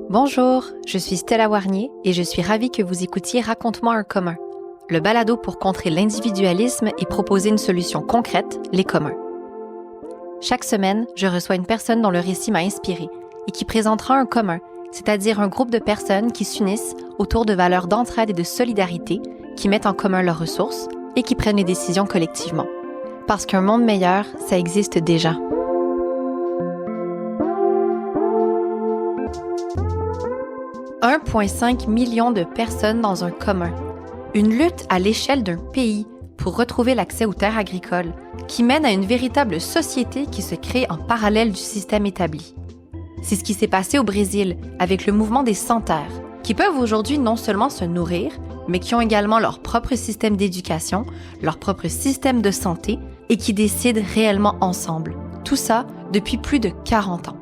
Bonjour, je suis Stella Warnier et je suis ravie que vous écoutiez Raconte-moi un commun, le balado pour contrer l'individualisme et proposer une solution concrète, les communs. Chaque semaine, je reçois une personne dont le récit m'a inspirée et qui présentera un commun, c'est-à-dire un groupe de personnes qui s'unissent autour de valeurs d'entraide et de solidarité, qui mettent en commun leurs ressources et qui prennent les décisions collectivement. Parce qu'un monde meilleur, ça existe déjà. « 1,5 million de personnes dans un commun. Une lutte à l'échelle d'un pays pour retrouver l'accès aux terres agricoles qui mène à une véritable société qui se crée en parallèle du système établi. C'est ce qui s'est passé au Brésil avec le mouvement des sans-terre, qui peuvent aujourd'hui non seulement se nourrir, mais qui ont également leur propre système d'éducation, leur propre système de santé et qui décident réellement ensemble. Tout ça depuis plus de 40 ans.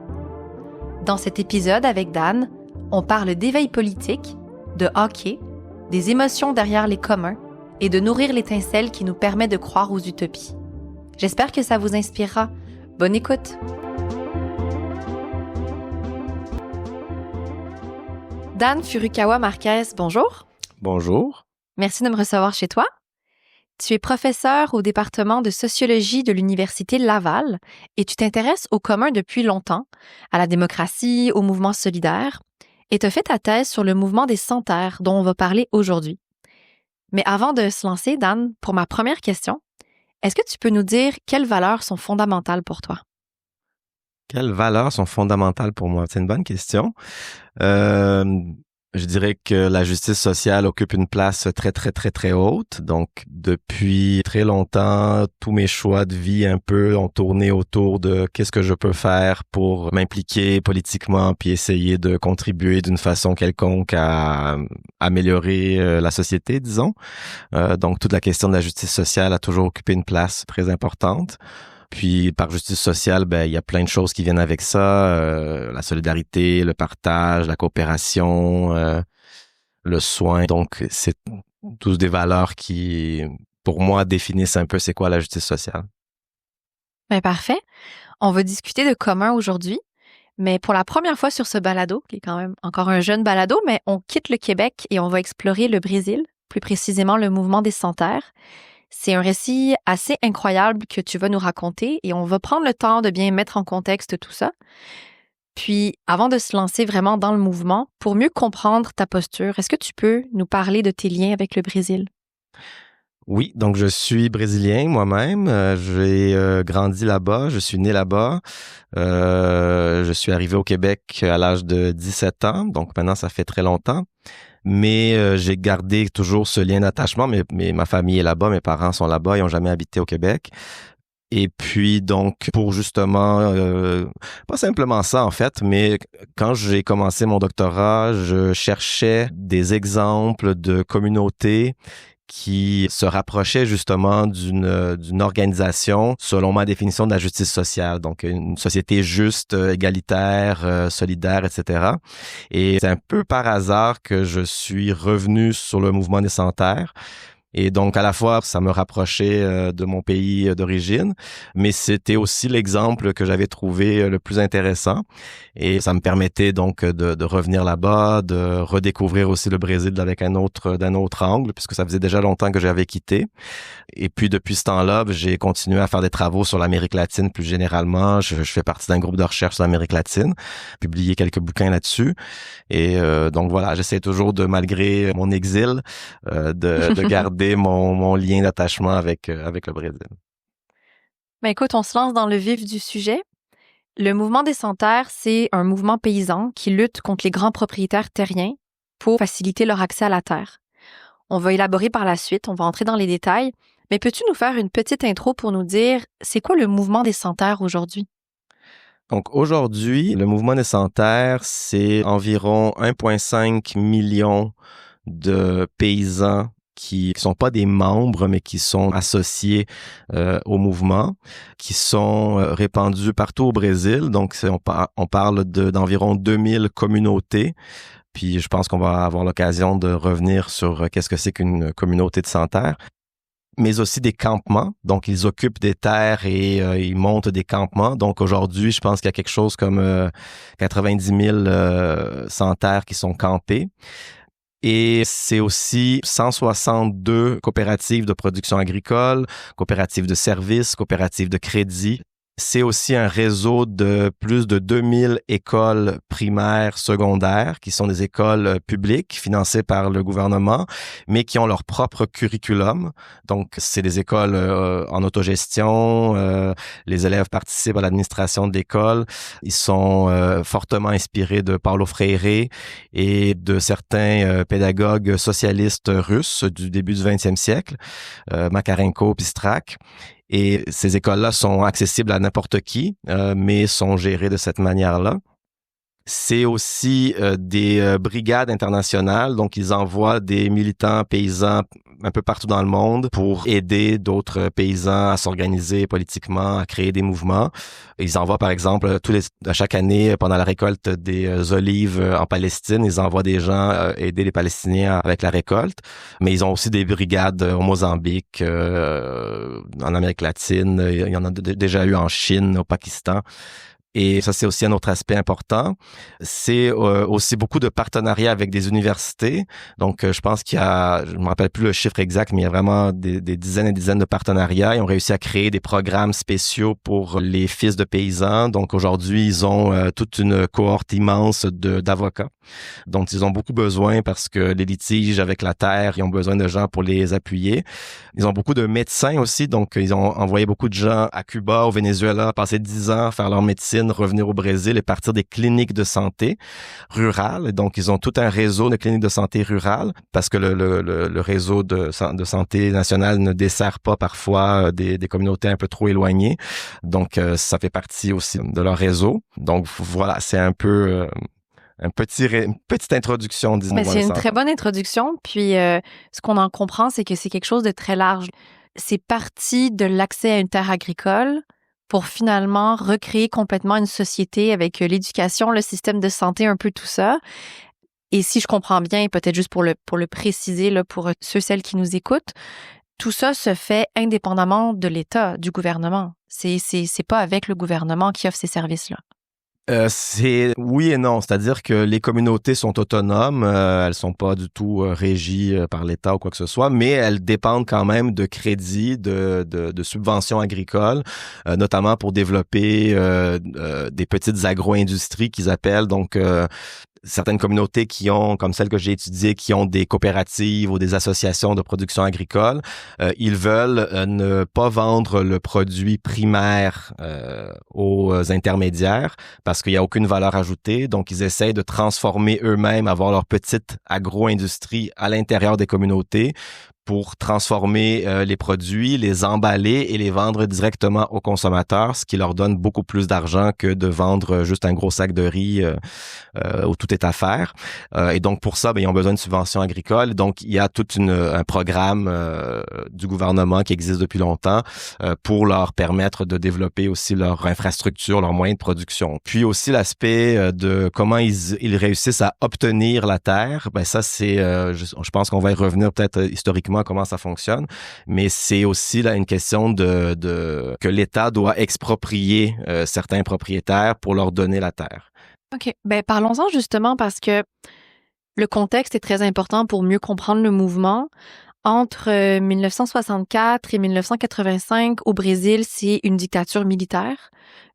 Dans cet épisode avec Dan, on parle d'éveil politique, de hockey, des émotions derrière les communs et de nourrir l'étincelle qui nous permet de croire aux utopies. J'espère que ça vous inspirera. Bonne écoute! Dan Furukawa Marquez, bonjour. Bonjour. Merci de me recevoir chez toi. Tu es professeur au département de sociologie de l'Université Laval et tu t'intéresses aux communs depuis longtemps, à la démocratie, au mouvement solidaire, et tu as fait ta thèse sur le mouvement des sans-terre dont on va parler aujourd'hui. Mais avant de se lancer, Dan, pour ma première question, est-ce que tu peux nous dire quelles valeurs sont fondamentales pour toi? Quelles valeurs sont fondamentales pour moi? C'est une bonne question. Je dirais que la justice sociale occupe une place très, très, très, très haute. Donc, depuis très longtemps, tous mes choix de vie un peu ont tourné autour de qu'est-ce que je peux faire pour m'impliquer politiquement puis essayer de contribuer d'une façon quelconque à améliorer la société, disons. Donc, toute la question de la justice sociale a toujours occupé une place très importante. Puis, par justice sociale, il y a plein de choses qui viennent avec ça. La solidarité, le partage, la coopération, le soin. Donc, c'est tous des valeurs qui, pour moi, définissent un peu c'est quoi la justice sociale. Parfait. On va discuter de commun aujourd'hui. Mais pour la première fois sur ce balado, qui est quand même encore un jeune balado, mais on quitte le Québec et on va explorer le Brésil, plus précisément le mouvement des sans-terre. C'est un récit assez incroyable que tu vas nous raconter et on va prendre le temps de bien mettre en contexte tout ça. Puis, avant de se lancer vraiment dans le mouvement, pour mieux comprendre ta posture, est-ce que tu peux nous parler de tes liens avec le Brésil? Oui, donc je suis brésilien moi-même. J'ai grandi là-bas, je suis né là-bas. Je suis arrivé au Québec à l'âge de 17 ans, donc maintenant ça fait très longtemps. Mais j'ai gardé toujours ce lien d'attachement. Mais ma famille est là-bas, mes parents sont là-bas, ils n'ont jamais habité au Québec. Et puis donc, pour justement, pas simplement ça en fait, mais quand j'ai commencé mon doctorat, je cherchais des exemples de communautés qui se rapprochait justement d'une organisation selon ma définition de la justice sociale, donc une société juste, égalitaire, solidaire, etc. Et c'est un peu par hasard que je suis revenu sur le mouvement des sans-terre. Et donc, à la fois, ça me rapprochait de mon pays d'origine, mais c'était aussi l'exemple que j'avais trouvé le plus intéressant. Et ça me permettait donc de revenir là-bas, de redécouvrir aussi le Brésil d'un autre angle, puisque ça faisait déjà longtemps que j'avais quitté. Et puis, depuis ce temps-là, j'ai continué à faire des travaux sur l'Amérique latine plus généralement. Je fais partie d'un groupe de recherche sur l'Amérique latine, publié quelques bouquins là-dessus. Et donc voilà, j'essaie toujours malgré mon exil, de garder mon lien d'attachement avec le Brésil. Écoute, on se lance dans le vif du sujet. Le mouvement des sans-terre, c'est un mouvement paysan qui lutte contre les grands propriétaires terriens pour faciliter leur accès à la terre. On va élaborer par la suite, on va entrer dans les détails, mais peux-tu nous faire une petite intro pour nous dire c'est quoi le mouvement des sans-terre aujourd'hui? Donc aujourd'hui, le mouvement des sans-terre, c'est environ 1,5 million de paysans qui sont pas des membres, mais qui sont associés au mouvement, qui sont répandus partout au Brésil. Donc, on parle d'environ 2000 communautés. Puis, je pense qu'on va avoir l'occasion de revenir sur qu'est-ce que c'est qu'une communauté de sans-terre. mais aussi des campements. Donc, ils occupent des terres et ils montent des campements. Donc, aujourd'hui, je pense qu'il y a quelque chose comme 90 000 sans terre qui sont campés. Et c'est aussi 162 coopératives de production agricole, coopératives de services, coopératives de crédit. C'est aussi un réseau de plus de 2000 écoles primaires, secondaires, qui sont des écoles publiques financées par le gouvernement, mais qui ont leur propre curriculum. Donc, c'est des écoles en autogestion. Les élèves participent à l'administration de l'école. Ils sont fortement inspirés de Paulo Freire et de certains pédagogues socialistes russes du début du 20e siècle, Makarenko, Pistrak. Et ces écoles-là sont accessibles à n'importe qui, mais sont gérées de cette manière-là. C'est aussi des brigades internationales, donc ils envoient des militants paysans un peu partout dans le monde pour aider d'autres paysans à s'organiser politiquement, à créer des mouvements. Ils envoient par exemple chaque année pendant la récolte des olives en Palestine, ils envoient des gens aider les Palestiniens avec la récolte, mais ils ont aussi des brigades au Mozambique, en Amérique latine, il y en a déjà eu en Chine, au Pakistan. Et ça, c'est aussi un autre aspect important. C'est aussi beaucoup de partenariats avec des universités. Donc, je pense qu'il y a, je me rappelle plus le chiffre exact, mais il y a vraiment des dizaines et dizaines de partenariats. Ils ont réussi à créer des programmes spéciaux pour les fils de paysans. Donc, aujourd'hui, ils ont toute une cohorte immense d'avocats dont ils ont beaucoup besoin parce que les litiges avec la terre, ils ont besoin de gens pour les appuyer. Ils ont beaucoup de médecins aussi. Donc, ils ont envoyé beaucoup de gens à Cuba, au Venezuela, passer 10 ans à faire leur médecine, revenir au Brésil et partir des cliniques de santé rurales. Donc, ils ont tout un réseau de cliniques de santé rurales parce que le réseau de santé nationale ne dessert pas parfois des communautés un peu trop éloignées. Donc, ça fait partie aussi de leur réseau. Donc, voilà, c'est un peu... une petite introduction, disons. Mais c'est une très bonne introduction. Puis, ce qu'on en comprend, c'est que c'est quelque chose de très large. C'est parti de l'accès à une terre agricole pour finalement recréer complètement une société avec l'éducation, le système de santé, un peu tout ça. Et si je comprends bien, peut-être juste pour le préciser, là, pour ceux, celles qui nous écoutent, tout ça se fait indépendamment de l'État, du gouvernement. C'est pas avec le gouvernement qui offre ces services-là. C'est oui et non, c'est-à-dire que les communautés sont autonomes, elles sont pas du tout régies par l'État ou quoi que ce soit, mais elles dépendent quand même de crédits, de subventions agricoles, notamment pour développer des petites agro-industries qu'ils appellent. Donc certaines communautés qui ont, comme celles que j'ai étudiées, qui ont des coopératives ou des associations de production agricole, ils veulent ne pas vendre le produit primaire aux intermédiaires parce qu'il n'y a aucune valeur ajoutée. Donc, ils essayent de transformer eux-mêmes, avoir leur petite agro-industrie à l'intérieur des communautés pour transformer les produits, les emballer et les vendre directement aux consommateurs, ce qui leur donne beaucoup plus d'argent que de vendre juste un gros sac de riz où tout est à faire. Et donc, pour ça, ils ont besoin de subventions agricoles. Donc, il y a tout un programme du gouvernement qui existe depuis longtemps pour leur permettre de développer aussi leur infrastructure, leurs moyens de production. Puis aussi, l'aspect de comment ils réussissent à obtenir la terre, ça, c'est, je pense qu'on va y revenir peut-être historiquement comment ça fonctionne, mais c'est aussi là une question que l'État doit exproprier certains propriétaires pour leur donner la terre. OK. Parlons-en justement parce que le contexte est très important pour mieux comprendre le mouvement. Entre 1964 et 1985, au Brésil, c'est une dictature militaire,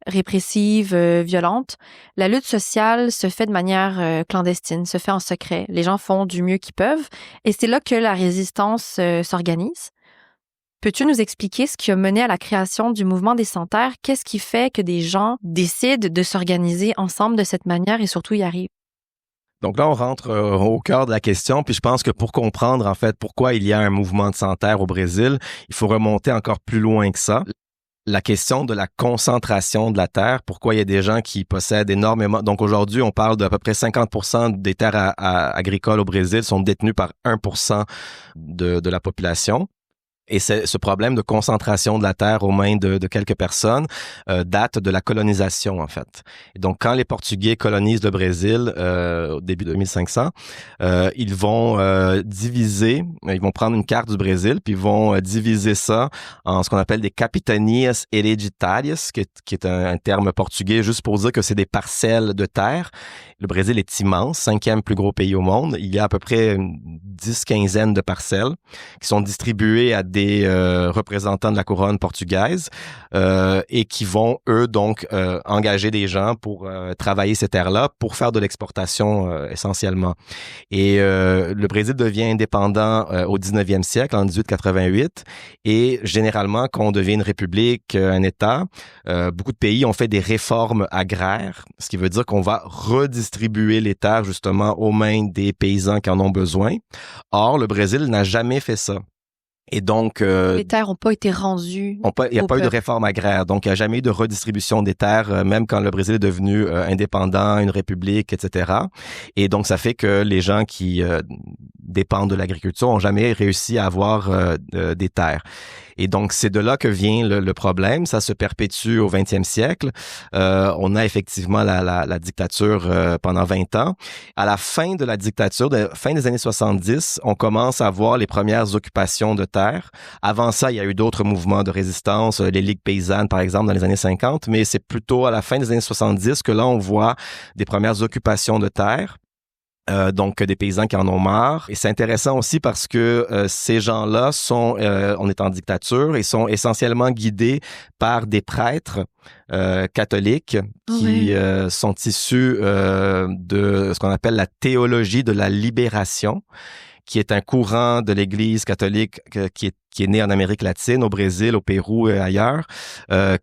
répressive, violente. La lutte sociale se fait de manière clandestine, se fait en secret. Les gens font du mieux qu'ils peuvent et c'est là que la résistance s'organise. Peux-tu nous expliquer ce qui a mené à la création du mouvement des Sans-Terre? Qu'est-ce qui fait que des gens décident de s'organiser ensemble de cette manière et surtout y arrivent? Donc là, on rentre au cœur de la question, puis je pense que pour comprendre en fait pourquoi il y a un mouvement de sans-terre au Brésil, il faut remonter encore plus loin que ça. La question de la concentration de la terre, pourquoi il y a des gens qui possèdent énormément. Donc aujourd'hui, on parle d'à peu près 50% des terres agricoles au Brésil sont détenues par 1% de la population. Et ce problème de concentration de la terre aux mains de quelques personnes date de la colonisation, en fait. Et donc, quand les Portugais colonisent le Brésil au début de 1500, ils vont diviser, ils vont prendre une carte du Brésil, puis ils vont diviser ça en ce qu'on appelle des capitanias hereditarias, qui est un terme portugais juste pour dire que c'est des parcelles de terre. Le Brésil est immense, 5e plus gros pays au monde. Il y a à peu près une 10-15 de parcelles qui sont distribuées à des représentants de la couronne portugaise et qui vont, eux, donc, engager des gens pour travailler ces terres-là pour faire de l'exportation essentiellement. Et le Brésil devient indépendant au 19e siècle, en 1888, et généralement, quand on devient une république, un État, beaucoup de pays ont fait des réformes agraires, ce qui veut dire qu'on va redistribuer les terres justement aux mains des paysans qui en ont besoin. Or, le Brésil n'a jamais fait ça. Et donc, les terres n'ont pas été rendues. Il n'y a pas eu de réforme agraire, donc il n'y a jamais eu de redistribution des terres, même quand le Brésil est devenu indépendant, une république, etc. Et donc, ça fait que les gens qui dépendent de l'agriculture n'ont jamais réussi à avoir des terres. Et donc, c'est de là que vient le problème. Ça se perpétue au 20e siècle. On a effectivement la dictature pendant 20 ans. À la fin de la dictature, fin des années 70, on commence à voir les premières occupations de terre. Avant ça, il y a eu d'autres mouvements de résistance, les ligues paysannes, par exemple, dans les années 50, mais c'est plutôt à la fin des années 70 que là, on voit des premières occupations de terre. Donc des paysans qui en ont marre. Et c'est intéressant aussi parce que ces gens-là sont, on est en dictature, et sont essentiellement guidés par des prêtres catholiques qui sont issus de ce qu'on appelle la théologie de la libération, qui est un courant de l'Église catholique qui est né en Amérique latine, au Brésil, au Pérou et ailleurs,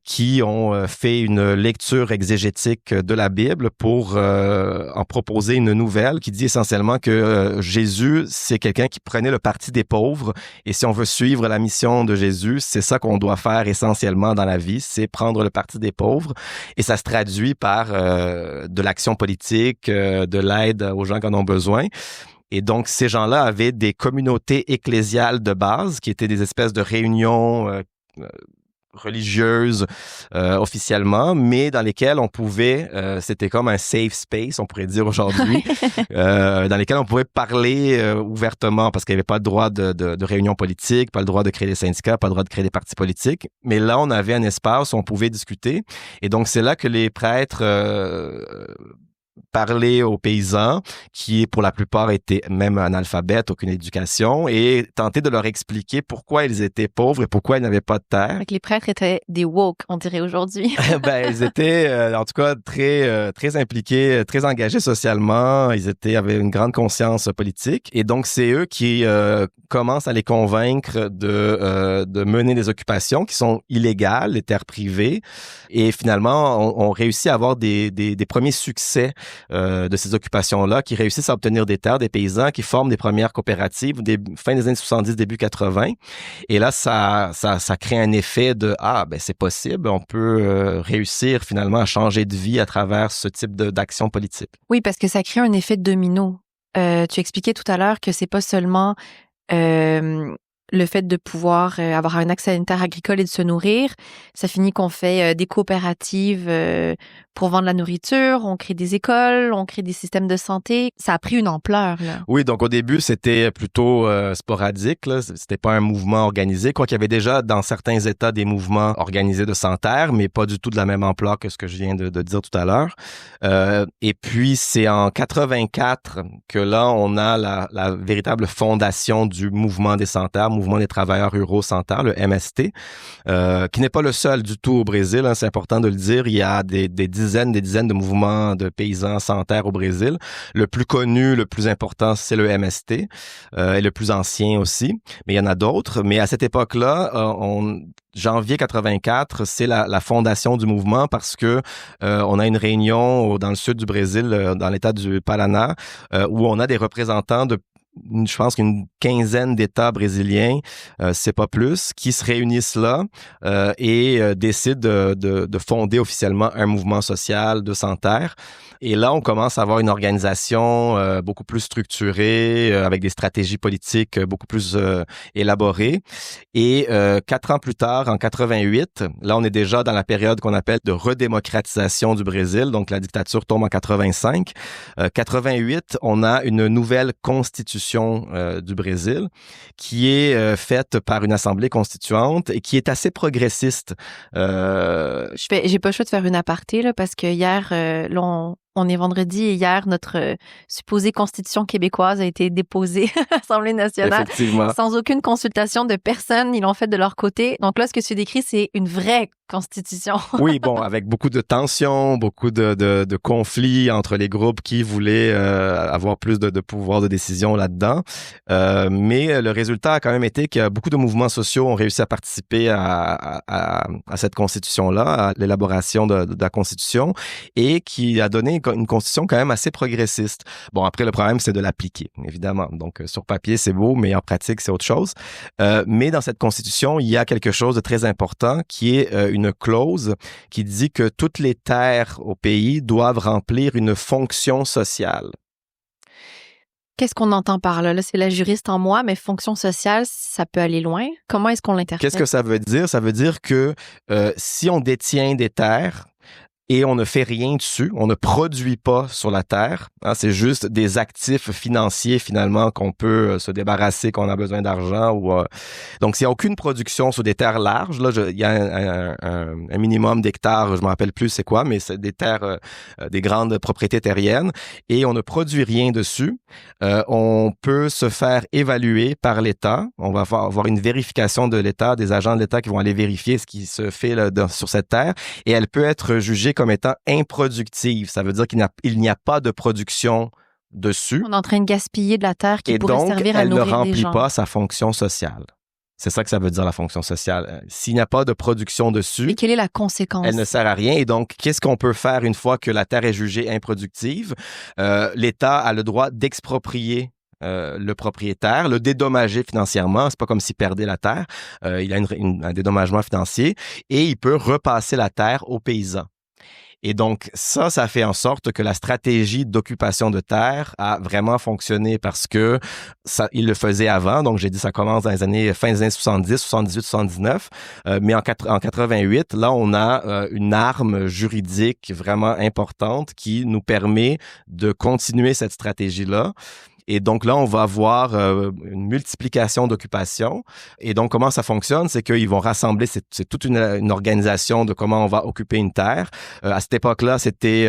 qui ont fait une lecture exégétique de la Bible pour en proposer une nouvelle qui dit essentiellement que Jésus, c'est quelqu'un qui prenait le parti des pauvres, et si on veut suivre la mission de Jésus, c'est ça qu'on doit faire essentiellement dans la vie, c'est prendre le parti des pauvres, et ça se traduit par de l'action politique, de l'aide aux gens qui en ont besoin. Et donc, ces gens-là avaient des communautés ecclésiales de base, qui étaient des espèces de réunions religieuses officiellement, mais dans lesquelles on pouvait, c'était comme un safe space, on pourrait dire aujourd'hui, dans lesquelles on pouvait parler ouvertement, parce qu'il n'y avait pas le droit de réunion politique, pas le droit de créer des syndicats, pas le droit de créer des partis politiques. Mais là, on avait un espace où on pouvait discuter. Et donc, c'est là que les prêtres parler aux paysans qui, pour la plupart, étaient même analphabètes, aucune éducation, et tenter de leur expliquer pourquoi ils étaient pauvres et pourquoi ils n'avaient pas de terre. Les prêtres étaient des woke, on dirait aujourd'hui. Ils étaient, en tout cas, très impliqués, très engagés socialement. Ils avaient une grande conscience politique. Et donc, c'est eux qui commencent à les convaincre de mener des occupations qui sont illégales, les terres privées. Et finalement, on réussit à avoir des premiers succès de ces occupations-là, qui réussissent à obtenir des terres, des paysans, qui forment des premières coopératives fin des années 70, début 80. Et là, ça crée un effet de c'est possible, on peut réussir finalement à changer de vie à travers ce type d'action politique. Oui, parce que ça crée un effet de domino. Tu expliquais tout à l'heure que c'est pas seulement le fait de pouvoir avoir un accès à une terre agricole et de se nourrir. Ça finit qu'on fait des coopératives pour vendre la nourriture, on crée des écoles, on crée des systèmes de santé. Ça a pris une ampleur, là. Oui, donc au début, c'était plutôt sporadique, là. C'était pas un mouvement organisé. Quoi qu'il y avait déjà dans certains États des mouvements organisés de sans-terre, mais pas du tout de la même ampleur que ce que je viens de dire tout à l'heure. Et puis, c'est en 84 que là, on a la véritable fondation du mouvement des sans-terre, mouvement des travailleurs ruraux sans-terre, le MST, qui n'est pas le seul du tout au Brésil, hein, c'est important de le dire. Il y a des dizaines de mouvements de paysans sans terre au Brésil. Le plus connu, le plus important, c'est le MST, et le plus ancien aussi. Mais il y en a d'autres. Mais à cette époque-là, janvier 84, c'est la fondation du mouvement, parce que on a une réunion dans le sud du Brésil, dans l'état du Paraná, où on a des représentants je pense qu'une quinzaine d'États brésiliens, c'est pas plus, qui se réunissent là et décident de fonder officiellement un mouvement social de sans-terre. Et là, on commence à avoir une organisation beaucoup plus structurée, avec des stratégies politiques beaucoup plus élaborées. Et 4 ans plus tard, en 88, là, on est déjà dans la période qu'on appelle de redémocratisation du Brésil. Donc, la dictature tombe en 85. 88, on a une nouvelle constitution du Brésil qui est faite par une assemblée constituante et qui est assez progressiste. J'ai pas le choix de faire une aparté là, parce que hier, là, on est vendredi et hier, notre supposée constitution québécoise a été déposée à l'Assemblée nationale. Effectivement. Sans aucune consultation de personne. Ils l'ont fait de leur côté. Donc là, ce que tu décris, c'est une vraie constitution. Oui, bon, avec beaucoup de tensions, beaucoup de conflits entre les groupes qui voulaient avoir plus de pouvoir de décision là-dedans. Mais le résultat a quand même été que beaucoup de mouvements sociaux ont réussi à participer à cette constitution-là, à l'élaboration de la constitution, et qui a donné une constitution quand même assez progressiste. Bon, après, le problème, c'est de l'appliquer, évidemment. Donc, sur papier, c'est beau, mais en pratique, c'est autre chose. Mais dans cette constitution, il y a quelque chose de très important qui est une clause qui dit que toutes les terres au pays doivent remplir une fonction sociale. Qu'est-ce qu'on entend par là? Là, c'est la juriste en moi, mais fonction sociale, ça peut aller loin. Comment est-ce qu'on l'interprète? Qu'est-ce que ça veut dire? Ça veut dire que si on détient des terres, et on ne fait rien dessus, on ne produit pas sur la terre. Hein, c'est juste des actifs financiers finalement qu'on peut se débarrasser quand on a besoin d'argent. Donc, s'il n'y a aucune production sur des terres larges, là, il y a un minimum d'hectares, je ne me rappelle plus c'est quoi, mais c'est des terres, des grandes propriétés terriennes, et on ne produit rien dessus. On peut se faire évaluer par l'État. On va avoir une vérification de l'État, des agents de l'État qui vont aller vérifier ce qui se fait là, sur cette terre, et elle peut être jugée comme étant improductive. Ça veut dire qu'il n'y a pas de production dessus. On est en train de gaspiller de la terre qui pourrait servir à nourrir des gens. Et donc, elle ne remplit pas sa fonction sociale. C'est ça que ça veut dire, la fonction sociale. S'il n'y a pas de production dessus... Et quelle est la conséquence? Elle ne sert à rien. Et donc, qu'est-ce qu'on peut faire une fois que la terre est jugée improductive? L'État a le droit d'exproprier le propriétaire, le dédommager financièrement. C'est pas comme s'il perdait la terre. Il a un dédommagement financier et il peut repasser la terre aux paysans. Et donc, ça fait en sorte que la stratégie d'occupation de terre a vraiment fonctionné parce que il le faisait avant. Donc, j'ai dit, ça commence dans les fin des années 70, 78, 79. Mais en 88, là, on a une arme juridique vraiment importante qui nous permet de continuer cette stratégie-là. Et donc là, on va avoir une multiplication d'occupations. Et donc, comment ça fonctionne? C'est qu'ils vont rassembler, c'est toute une organisation de comment on va occuper une terre. À cette époque-là,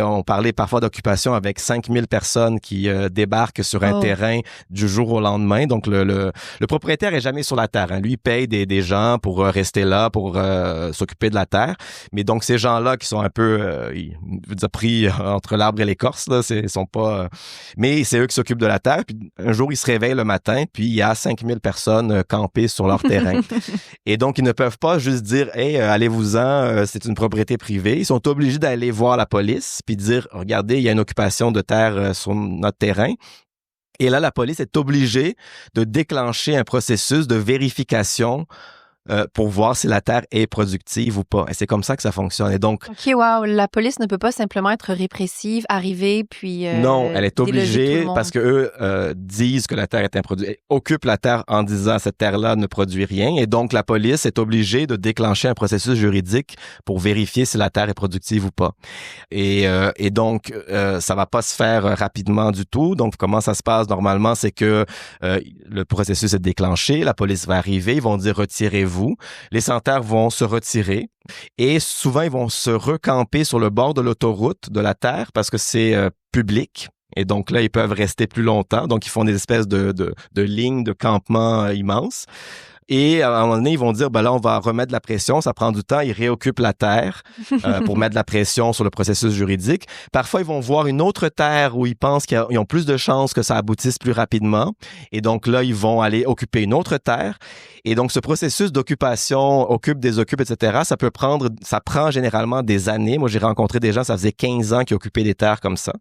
on parlait parfois d'occupation avec 5000 personnes qui débarquent sur un terrain du jour au lendemain. Donc, le propriétaire est jamais sur la terre. Hein. Lui, il paye des gens pour rester là, pour s'occuper de la terre. Mais donc, ces gens-là qui sont un peu, je veux dire, pris entre l'arbre et l'écorce, là, ils sont pas... mais c'est eux qui s'occupent de la terre. Puis un jour, ils se réveillent le matin, puis il y a 5000 personnes campées sur leur terrain. Et donc, ils ne peuvent pas juste dire « Hey, allez-vous-en, c'est une propriété privée ». Ils sont obligés d'aller voir la police, puis dire « Regardez, il y a une occupation de terre sur notre terrain ». Et là, la police est obligée de déclencher un processus de vérification pour voir si la terre est productive ou pas. Et c'est comme ça que ça fonctionne. Et donc, OK, wow. La police ne peut pas simplement être répressive, arriver, puis non, elle est obligée parce que eux disent que la terre est improductive. Occupent la terre en disant cette terre-là ne produit rien. Et donc, la police est obligée de déclencher un processus juridique pour vérifier si la terre est productive ou pas. Et donc, ça va pas se faire rapidement du tout. Donc, comment ça se passe normalement, c'est que le processus est déclenché, la police va arriver, ils vont dire retirez-vous. Les sans-terre vont se retirer et souvent, ils vont se recamper sur le bord de l'autoroute de la terre parce que c'est public. Et donc là, ils peuvent rester plus longtemps. Donc, ils font des espèces de lignes de campement immenses. Et à un moment donné, ils vont dire, ben là, on va remettre de la pression, ça prend du temps, ils réoccupent la terre pour mettre de la pression sur le processus juridique. Parfois, ils vont voir une autre terre où ils pensent qu'ils ont plus de chances que ça aboutisse plus rapidement. Et donc là, ils vont aller occuper une autre terre. Et donc, ce processus d'occupation, occupe, etc., ça prend généralement des années. Moi, j'ai rencontré des gens, ça faisait 15 ans qui occupaient des terres comme ça.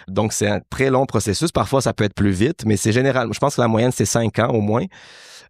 Donc, c'est un très long processus. Parfois, ça peut être plus vite, mais c'est général. Je pense que la moyenne, c'est 5 ans au moins.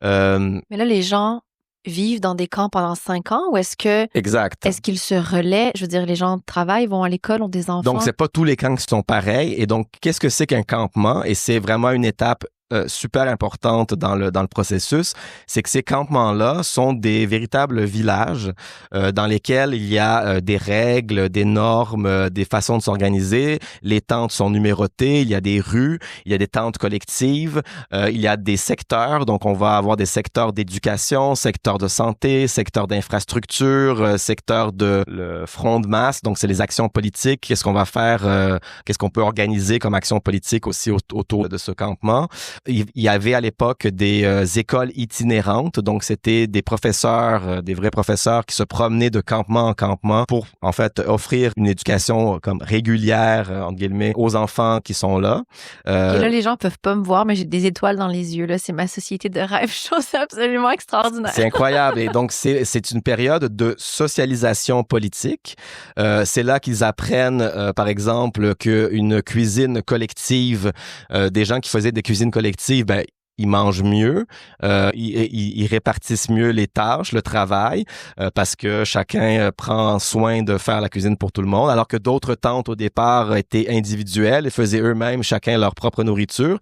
Mais là, les gens vivent dans des camps pendant 5 ans ou est-ce qu'ils se relaient? Je veux dire, les gens travaillent, vont à l'école, ont des enfants. Donc, c'est pas tous les camps qui sont pareils. Et donc, qu'est-ce que c'est qu'un campement? Et c'est vraiment une étape super importante dans le processus, c'est que ces campements-là sont des véritables villages dans lesquels il y a des règles, des normes, des façons de s'organiser. Les tentes sont numérotées, il y a des rues, il y a des tentes collectives, il y a des secteurs. Donc, on va avoir des secteurs d'éducation, secteurs de santé, secteurs d'infrastructure, secteurs de le front de masse. Donc, c'est les actions politiques. Qu'est-ce qu'on va faire? Qu'est-ce qu'on peut organiser comme action politique aussi autour de ce campement? Il y avait à l'époque des écoles itinérantes, donc c'était des professeurs, des vrais professeurs qui se promenaient de campement en campement pour en fait offrir une éducation comme régulière entre guillemets aux enfants qui sont là. Et là les gens peuvent pas me voir mais j'ai des étoiles dans les yeux là, c'est ma société de rêve, chose absolument extraordinaire. C'est incroyable et donc c'est une période de socialisation politique. C'est là qu'ils apprennent par exemple qu'une cuisine collective, des gens qui faisaient des cuisines collectives, ben ils mangent mieux, ils répartissent mieux les tâches, le travail, parce que chacun prend soin de faire la cuisine pour tout le monde, alors que d'autres tantes au départ étaient individuelles et faisaient eux-mêmes chacun leur propre nourriture.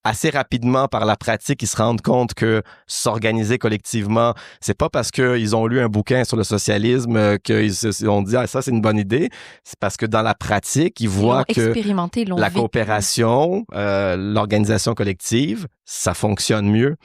Assez rapidement, par la pratique, ils se rendent compte que s'organiser collectivement, c'est pas parce qu'ils ont lu un bouquin sur le socialisme qu'ils se ont dit « Ah, ça, c'est une bonne idée ». C'est parce que dans la pratique, ils voient que la coopération, l'organisation collective, ça fonctionne mieux.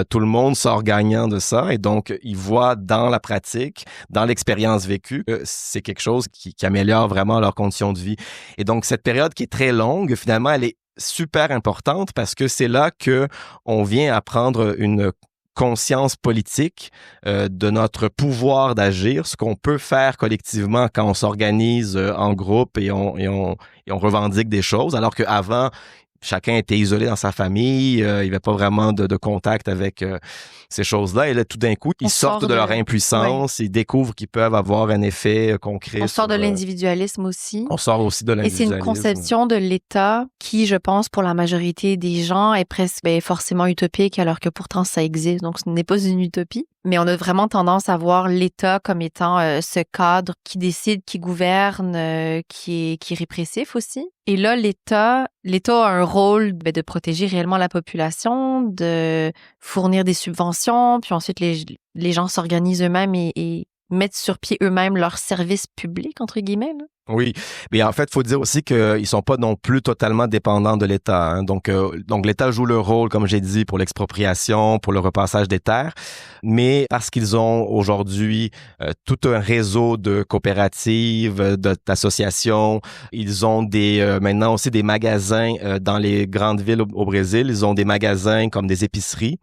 Tout le monde sort gagnant de ça et donc, ils voient dans la pratique, dans l'expérience vécue, que c'est quelque chose qui améliore vraiment leurs conditions de vie. Et donc, cette période qui est très longue, finalement, elle est super importante parce que c'est là que on vient apprendre une conscience politique de notre pouvoir d'agir, ce qu'on peut faire collectivement quand on s'organise en groupe et on revendique des choses, alors qu'avant, chacun était isolé dans sa famille, il n'y avait pas vraiment de contact avec ces choses-là. Et là, tout d'un coup, ils sortent de leur impuissance, ils découvrent qu'ils peuvent avoir un effet concret. On sort de l'individualisme aussi. On sort aussi de l'individualisme. Et c'est une conception de l'État qui, je pense, pour la majorité des gens, est presque forcément utopique, alors que pourtant ça existe. Donc, ce n'est pas une utopie. Mais on a vraiment tendance à voir l'État comme étant ce cadre qui décide, qui gouverne, qui est répressif aussi. Et là, l'État a un rôle de protéger réellement la population, de fournir des subventions, puis ensuite les gens s'organisent eux-mêmes et mettent sur pied eux-mêmes leur service public, entre guillemets, là. Oui, mais en fait, faut dire aussi qu'ils sont pas non plus totalement dépendants de l'État, hein. Donc l'État joue le rôle, comme j'ai dit, pour l'expropriation, pour le repassage des terres, mais parce qu'ils ont aujourd'hui tout un réseau de coopératives, d'associations, ils ont maintenant aussi des magasins dans les grandes villes au Brésil. Ils ont des magasins comme des épiceries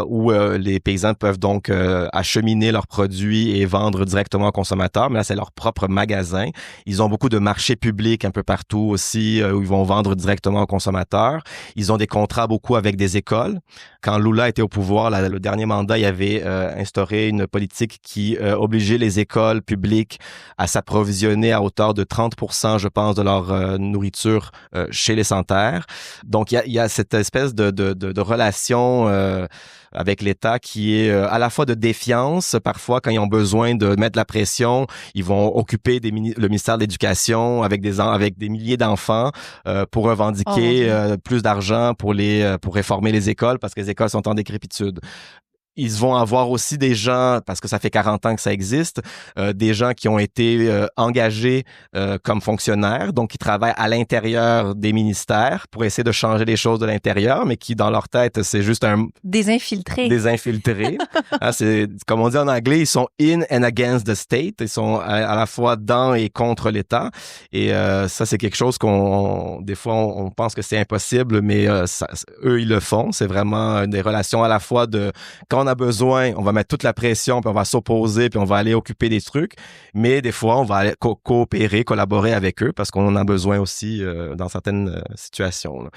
où les paysans peuvent donc acheminer leurs produits et vendre directement aux consommateurs. Mais là, c'est leur propre magasin. Ils ont beaucoup de marchés publics un peu partout aussi où ils vont vendre directement aux consommateurs. Ils ont des contrats beaucoup avec des écoles. Quand Lula était au pouvoir, le dernier mandat, il avait instauré une politique qui obligeait les écoles publiques à s'approvisionner à hauteur de 30%, je pense, de leur nourriture chez les sans-terre. Donc, il y a cette espèce de relation avec l'État qui est à la fois de défiance. Parfois, quand ils ont besoin de mettre la pression, ils vont occuper le ministère de l'Éducation avec des milliers d'enfants pour revendiquer plus d'argent pour réformer les écoles parce que les écoles sont en décrépitude. Ils vont avoir aussi des gens, parce que ça fait 40 ans que ça existe, des gens qui ont été engagés comme fonctionnaires, donc qui travaillent à l'intérieur des ministères pour essayer de changer les choses de l'intérieur, mais qui, dans leur tête, c'est juste des infiltrés. Des infiltrés. Hein, c'est, comme on dit en anglais, ils sont in and against the state. Ils sont à la fois dans et contre l'État. Et ça, c'est quelque chose des fois, on pense que c'est impossible, mais eux, ils le font. C'est vraiment des relations à la fois quand on a besoin, on va mettre toute la pression, puis on va s'opposer, puis on va aller occuper des trucs. Mais des fois, on va aller coopérer, collaborer avec eux parce qu'on en a besoin aussi dans certaines situations, là.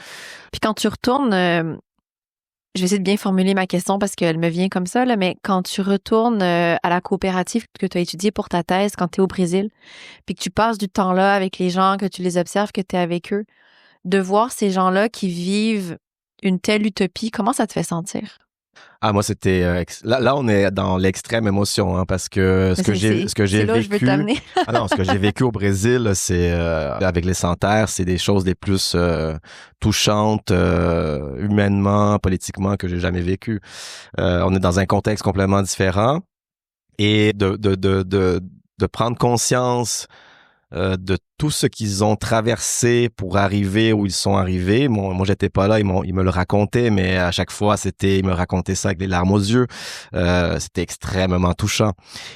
Puis quand tu retournes, je vais essayer de bien formuler ma question parce qu'elle me vient comme ça, là, mais quand tu retournes à la coopérative que tu as étudiée pour ta thèse quand tu es au Brésil, puis que tu passes du temps là avec les gens, que tu les observes, que tu es avec eux, de voir ces gens-là qui vivent une telle utopie, comment ça te fait sentir? Ah, moi, c'était là, on est dans l'extrême émotion, hein, parce que ce que j'ai c'est là où je veux vécu. t'amener. Ah non, ce que j'ai vécu au Brésil, là, c'est avec les Sans-Terre, c'est des choses les plus touchantes humainement, politiquement que j'ai jamais vécues. On est dans un contexte complètement différent et de prendre conscience de tout ce qu'ils ont traversé pour arriver où ils sont arrivés. Moi, j'étais pas là, ils me le racontaient, mais à chaque fois, ils me racontaient ça avec des larmes aux yeux. C'était extrêmement touchant.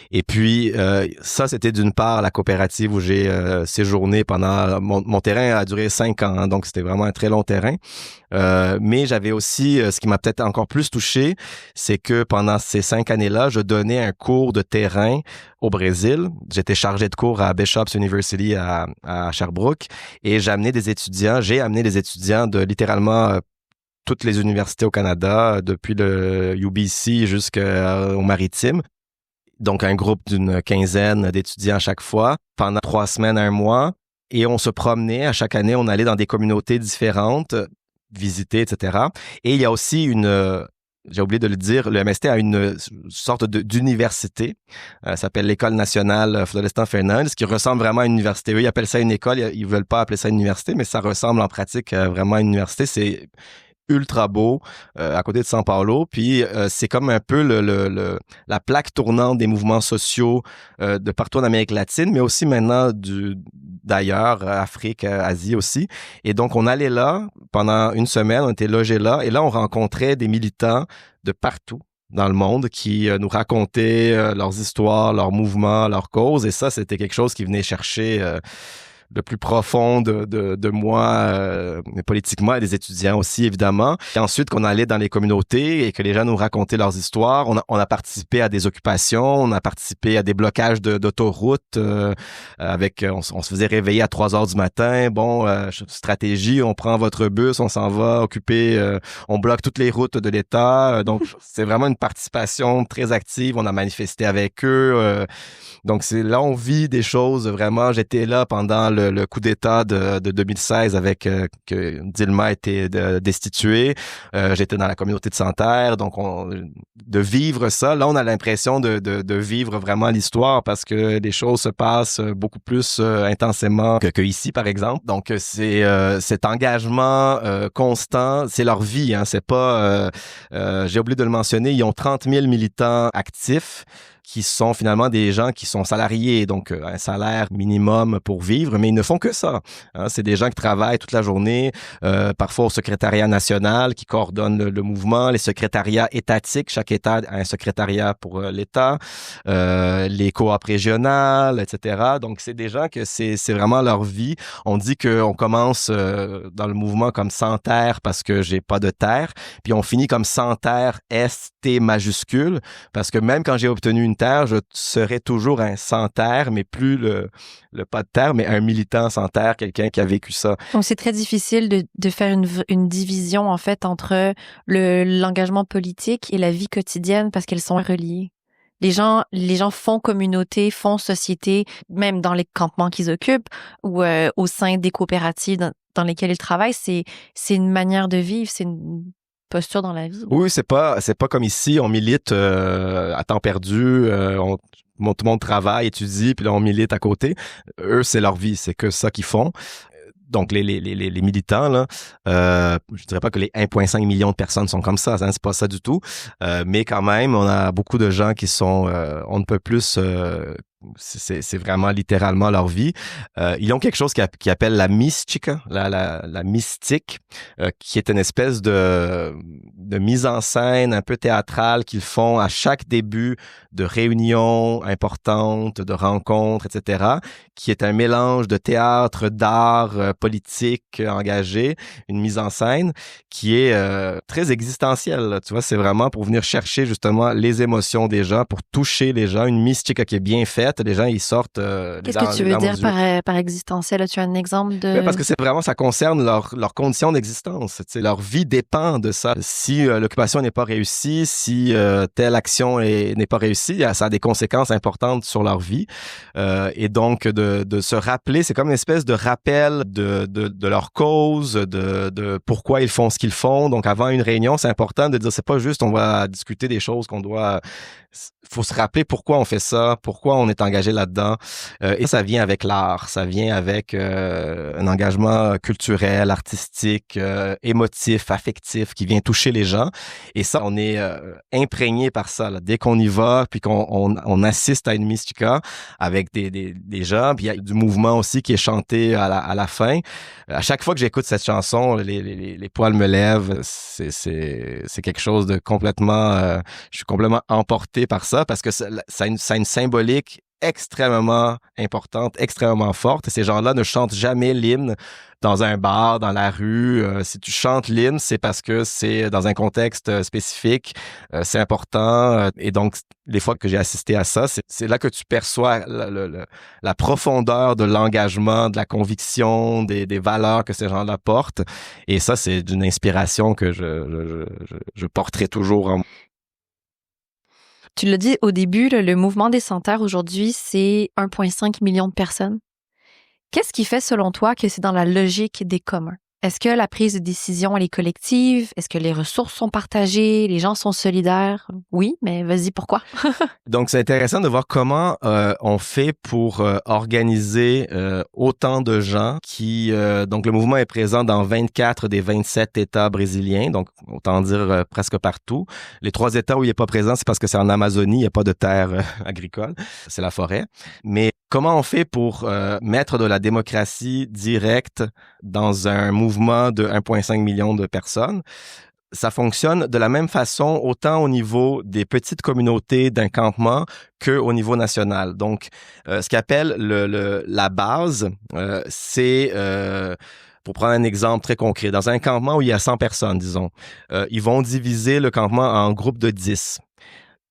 Et puis, ça, c'était d'une part la coopérative où j'ai séjourné pendant... Mon terrain a duré 5 ans, hein, donc c'était vraiment un très long terrain. Mais j'avais aussi, ce qui m'a peut-être encore plus touché, c'est que pendant ces 5 années-là, je donnais un cours de terrain au Brésil. J'étais chargé de cours à Bishop's University à Sherbrooke et j'ai amené des étudiants de littéralement toutes les universités au Canada, depuis le UBC jusqu'au Maritime. Donc, un groupe d'une quinzaine d'étudiants à chaque fois, pendant 3 semaines, 1 mois. Et on se promenait, à chaque année, on allait dans des communautés différentes, visiter, etc. Et il y a aussi j'ai oublié de le dire, le MST a une sorte d'université. Ça s'appelle l'École nationale Florestan Fernandes, qui ressemble vraiment à une université. Eux, ils appellent ça une école, ils veulent pas appeler ça une université, mais ça ressemble en pratique vraiment à une université. C'est ultra beau, à côté de São Paulo. Puis c'est comme un peu la plaque tournante des mouvements sociaux de partout en Amérique latine, mais aussi maintenant d'ailleurs, Afrique, Asie aussi. Et donc, on allait là pendant 1 semaine, on était logés là, et là, on rencontrait des militants de partout dans le monde qui nous racontaient leurs histoires, leurs mouvements, leurs causes. Et ça, c'était quelque chose qui venait chercher le plus profond de moi, politiquement, et des étudiants aussi, évidemment. Et ensuite, qu'on allait dans les communautés et que les gens nous racontaient leurs histoires. On a participé à des occupations, on a participé à des blocages d'autoroutes on se faisait réveiller à 3 heures du matin. Bon, stratégie, on prend votre bus, on s'en va occuper, on bloque toutes les routes de l'État. Donc, c'est vraiment une participation très active. On a manifesté avec eux. Donc, là, on vit des choses vraiment. J'étais là pendant le coup d'État de 2016 avec que Dilma a été destituée. J'étais dans la communauté de Sans-Terre. Donc, de vivre ça, là, on a l'impression de vivre vraiment l'histoire parce que les choses se passent beaucoup plus intensément que ici, par exemple. Donc, c'est cet engagement constant. C'est leur vie, hein. C'est pas... j'ai oublié de le mentionner, ils ont 30 000 militants actifs qui sont finalement des gens qui sont salariés, donc un salaire minimum pour vivre, mais ils ne font que ça. Hein, c'est des gens qui travaillent toute la journée, parfois au secrétariat national qui coordonne le mouvement, les secrétariats étatiques, chaque État a un secrétariat pour l'État, les coops régionales, etc. Donc, c'est des gens que c'est vraiment leur vie. On dit qu'on commence dans le mouvement comme sans terre parce que j'ai pas de terre, puis on finit comme sans terre, ST majuscule, parce que même quand j'ai obtenu une terre, je serai toujours un sans-terre, mais plus le pas de terre, mais un militant sans-terre, quelqu'un qui a vécu ça. Donc, c'est très difficile de faire une division, en fait, entre l'engagement politique et la vie quotidienne parce qu'elles sont reliées. Les gens font communauté, font société, même dans les campements qu'ils occupent ou au sein des coopératives dans lesquelles ils travaillent. C'est une manière de vivre, c'est une posture dans la vie. Oui, c'est pas comme ici, on milite à temps perdu, tout le monde travaille, étudie, puis là on milite à côté. Eux, c'est leur vie, c'est que ça qu'ils font. Donc les militants là, je dirais pas que les 1,5 million de personnes sont comme ça, hein, c'est pas ça du tout. Mais quand même, on a beaucoup de gens qui sont on ne peut plus c'est vraiment littéralement leur vie. Ils ont quelque chose qui appelle la mystica, la mystique, qui est une espèce de mise en scène un peu théâtrale qu'ils font à chaque début de réunions importantes, de rencontres, etc., qui est un mélange de théâtre, d'art, politique engagé, une mise en scène qui est très existentielle. Là. Tu vois, c'est vraiment pour venir chercher justement les émotions des gens, pour toucher les gens, une mystica qui est bien faite, fait, les gens, ils sortent Qu'est-ce que tu veux dire par existentiel? As-tu un exemple de... Parce que c'est vraiment, ça concerne leurs conditions d'existence. Leur vie dépend de ça. Si l'occupation n'est pas réussie, si telle action n'est pas réussie, ça a des conséquences importantes sur leur vie. Et donc, de se rappeler, c'est comme une espèce de rappel de leur cause, de pourquoi ils font ce qu'ils font. Donc, avant une réunion, c'est important de dire, c'est pas juste on va discuter des choses qu'on doit... Faut se rappeler pourquoi on fait ça, pourquoi on est engagé là-dedans. Et ça vient avec l'art, ça vient avec un engagement culturel, artistique, émotif, affectif, qui vient toucher les gens. Et ça, on est imprégné par ça. Là. Dès qu'on y va, puis qu'on assiste à une mystica avec des gens, puis il y a du mouvement aussi qui est chanté à la fin. À chaque fois que j'écoute cette chanson, les poils me lèvent. C'est quelque chose de complètement... je suis complètement emporté par ça parce que ça a une symbolique extrêmement importante, extrêmement forte. Et ces gens-là ne chantent jamais l'hymne dans un bar, dans la rue. Si tu chantes l'hymne, c'est parce que c'est dans un contexte spécifique, c'est important. Et donc, les fois que j'ai assisté à ça, c'est là que tu perçois la profondeur de l'engagement, de la conviction, des valeurs que ces gens-là portent. Et ça, c'est d'une inspiration que je porterai toujours en moi. Tu l'as dit au début, le mouvement des Sans-Terre aujourd'hui, c'est 1,5 million de personnes. Qu'est-ce qui fait, selon toi, que c'est dans la logique des communs? Est-ce que la prise de décision, elle est collective? Est-ce que les ressources sont partagées? Les gens sont solidaires? Oui, mais vas-y, pourquoi? Donc, c'est intéressant de voir comment on fait pour organiser autant de gens qui... donc, le mouvement est présent dans 24 des 27 États brésiliens, donc autant dire presque partout. Les 3 États où il n'est pas présent, c'est parce que c'est en Amazonie, il n'y a pas de terre agricole, c'est la forêt. Mais comment on fait pour mettre de la démocratie directe dans un mouvement de 1,5 million de personnes? Ça fonctionne de la même façon autant au niveau des petites communautés d'un campement qu'au niveau national. Donc, ce qu'appelle la base, c'est... pour prendre un exemple très concret, dans un campement où il y a 100 personnes, disons, ils vont diviser le campement en groupes de 10.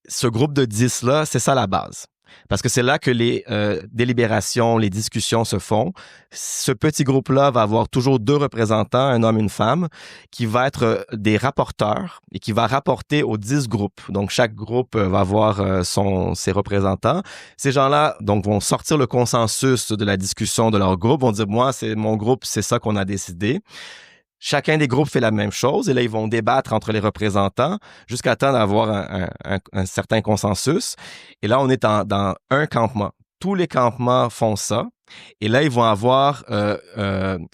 Ce groupe de 10-là, c'est ça la base. Parce que c'est là que les délibérations, les discussions se font. Ce petit groupe-là va avoir toujours 2 représentants, un homme et une femme, qui va être des rapporteurs et qui va rapporter aux 10 groupes. Donc, chaque groupe va avoir ses représentants. Ces gens-là, donc, vont sortir le consensus de la discussion de leur groupe, vont dire, moi, c'est mon groupe, c'est ça qu'on a décidé. Chacun des groupes fait la même chose et là, ils vont débattre entre les représentants jusqu'à temps d'avoir un certain consensus. Et là, on est dans un campement. Tous les campements font ça. Et là, ils vont avoir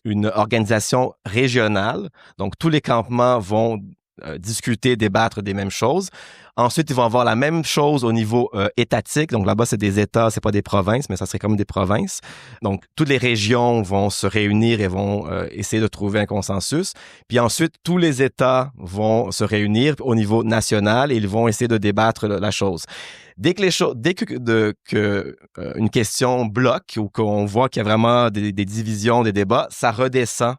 une organisation régionale. Donc, tous les campements vont discuter, débattre des mêmes choses. Ensuite, ils vont avoir la même chose au niveau étatique. Donc là-bas, c'est des États, c'est pas des provinces, mais ça serait comme des provinces. Donc, toutes les régions vont se réunir et vont essayer de trouver un consensus. Puis ensuite, tous les États vont se réunir au niveau national et ils vont essayer de débattre la chose. Dès que une question bloque ou qu'on voit qu'il y a vraiment des divisions, des débats, ça redescend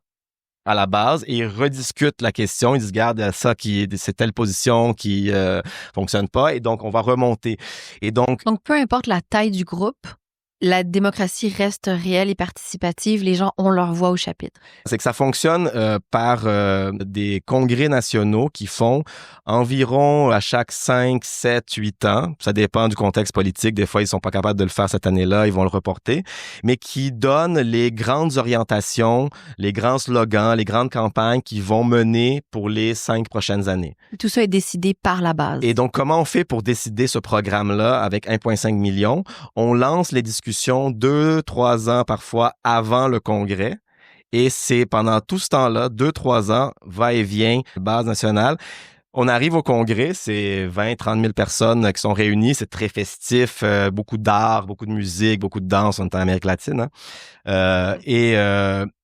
à la base et ils rediscutent la question. Ils disent, regarde, c'est telle position qui fonctionne pas et donc on va remonter. Et donc, peu importe la taille du groupe, la démocratie reste réelle et participative. Les gens ont leur voix au chapitre. C'est que ça fonctionne par des congrès nationaux qui font environ à chaque 5, 7, 8 ans. Ça dépend du contexte politique. Des fois, ils sont pas capables de le faire cette année-là. Ils vont le reporter. Mais qui donnent les grandes orientations, les grands slogans, les grandes campagnes qui vont mener pour les 5 prochaines années. Tout ça est décidé par la base. Et donc, comment on fait pour décider ce programme-là avec 1,5 million? On lance les discussions 2-3 ans parfois avant le congrès. Et c'est pendant tout ce temps-là, 2-3 ans, va-et-vient, base nationale. On arrive au congrès, c'est 20-30 000 personnes qui sont réunies, c'est très festif, beaucoup d'art, beaucoup de musique, beaucoup de danse, on est en Amérique latine. Hein? Et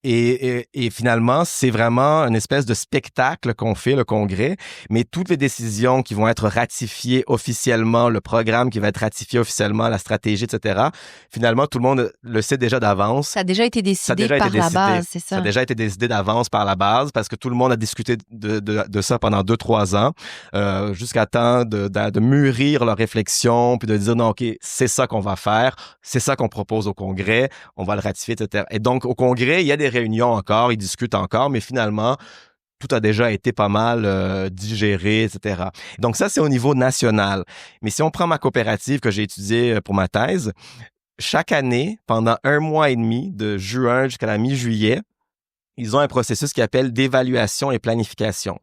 Et finalement, c'est vraiment une espèce de spectacle qu'on fait, le Congrès, mais toutes les décisions qui vont être ratifiées officiellement, le programme qui va être ratifié officiellement, la stratégie, etc., finalement, tout le monde le sait déjà d'avance. Ça a déjà été décidé par la base, c'est ça? Ça a déjà été décidé d'avance par la base parce que tout le monde a discuté de ça pendant 2-3 ans, jusqu'à temps de mûrir leur réflexion, puis de dire non, OK, c'est ça qu'on va faire, c'est ça qu'on propose au Congrès, on va le ratifier, etc. Et donc, au Congrès, il y a des réunions encore, ils discutent encore, mais finalement, tout a déjà été pas mal digéré, etc. Donc ça, c'est au niveau national. Mais si on prend ma coopérative que j'ai étudiée pour ma thèse, chaque année, pendant 1 mois et demi, de juin jusqu'à la mi-juillet, ils ont un processus qui appelle d'évaluation et planification.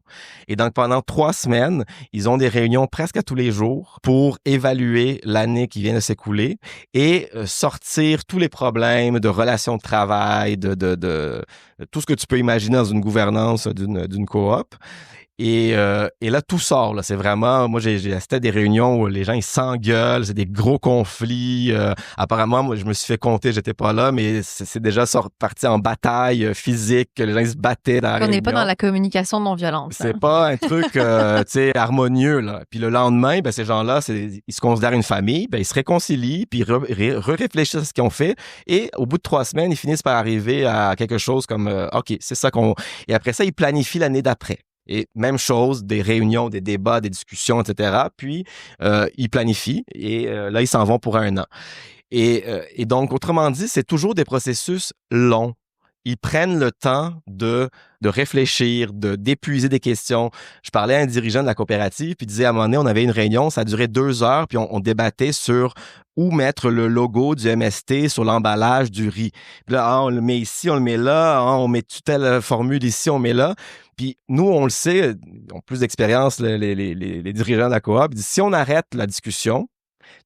Et donc, pendant 3 semaines, ils ont des réunions presque à tous les jours pour évaluer l'année qui vient de s'écouler et sortir tous les problèmes de relations de travail, de tout ce que tu peux imaginer dans une gouvernance d'une coop. Et là, tout sort. Là. C'est vraiment... Moi, j'ai assisté à des réunions où les gens, ils s'engueulent. C'est des gros conflits. Apparemment, moi, je me suis fait compter. J'étais pas là, mais c'est déjà parti en bataille physique. Les gens, ils se battaient dans la réunion. On n'est pas dans la communication non violente. C'est pas un truc, tu sais, harmonieux. Là. Puis le lendemain, ben, ces gens-là, ils se considèrent une famille. Ben, ils se réconcilient, puis réfléchissent à ce qu'ils ont fait. Et au bout de 3 semaines, ils finissent par arriver à quelque chose comme, OK, c'est ça qu'on... Et après ça, ils planifient l'année d'après. Et même chose, des réunions, des débats, des discussions, etc. Puis, ils planifient et là, ils s'en vont pour 1 an. Et donc, autrement dit, c'est toujours des processus longs. Ils prennent le temps de réfléchir, d'épuiser des questions. Je parlais à un dirigeant de la coopérative, puis il disait à un moment donné, on avait une réunion, ça a duré 2 heures, puis on débattait sur où mettre le logo du MST sur l'emballage du riz. Puis là, on le met ici, on le met là, on met telle formule ici, on met là. Puis nous, on le sait, ils ont plus d'expérience, les dirigeants de la coop, ils disent, si on arrête la discussion,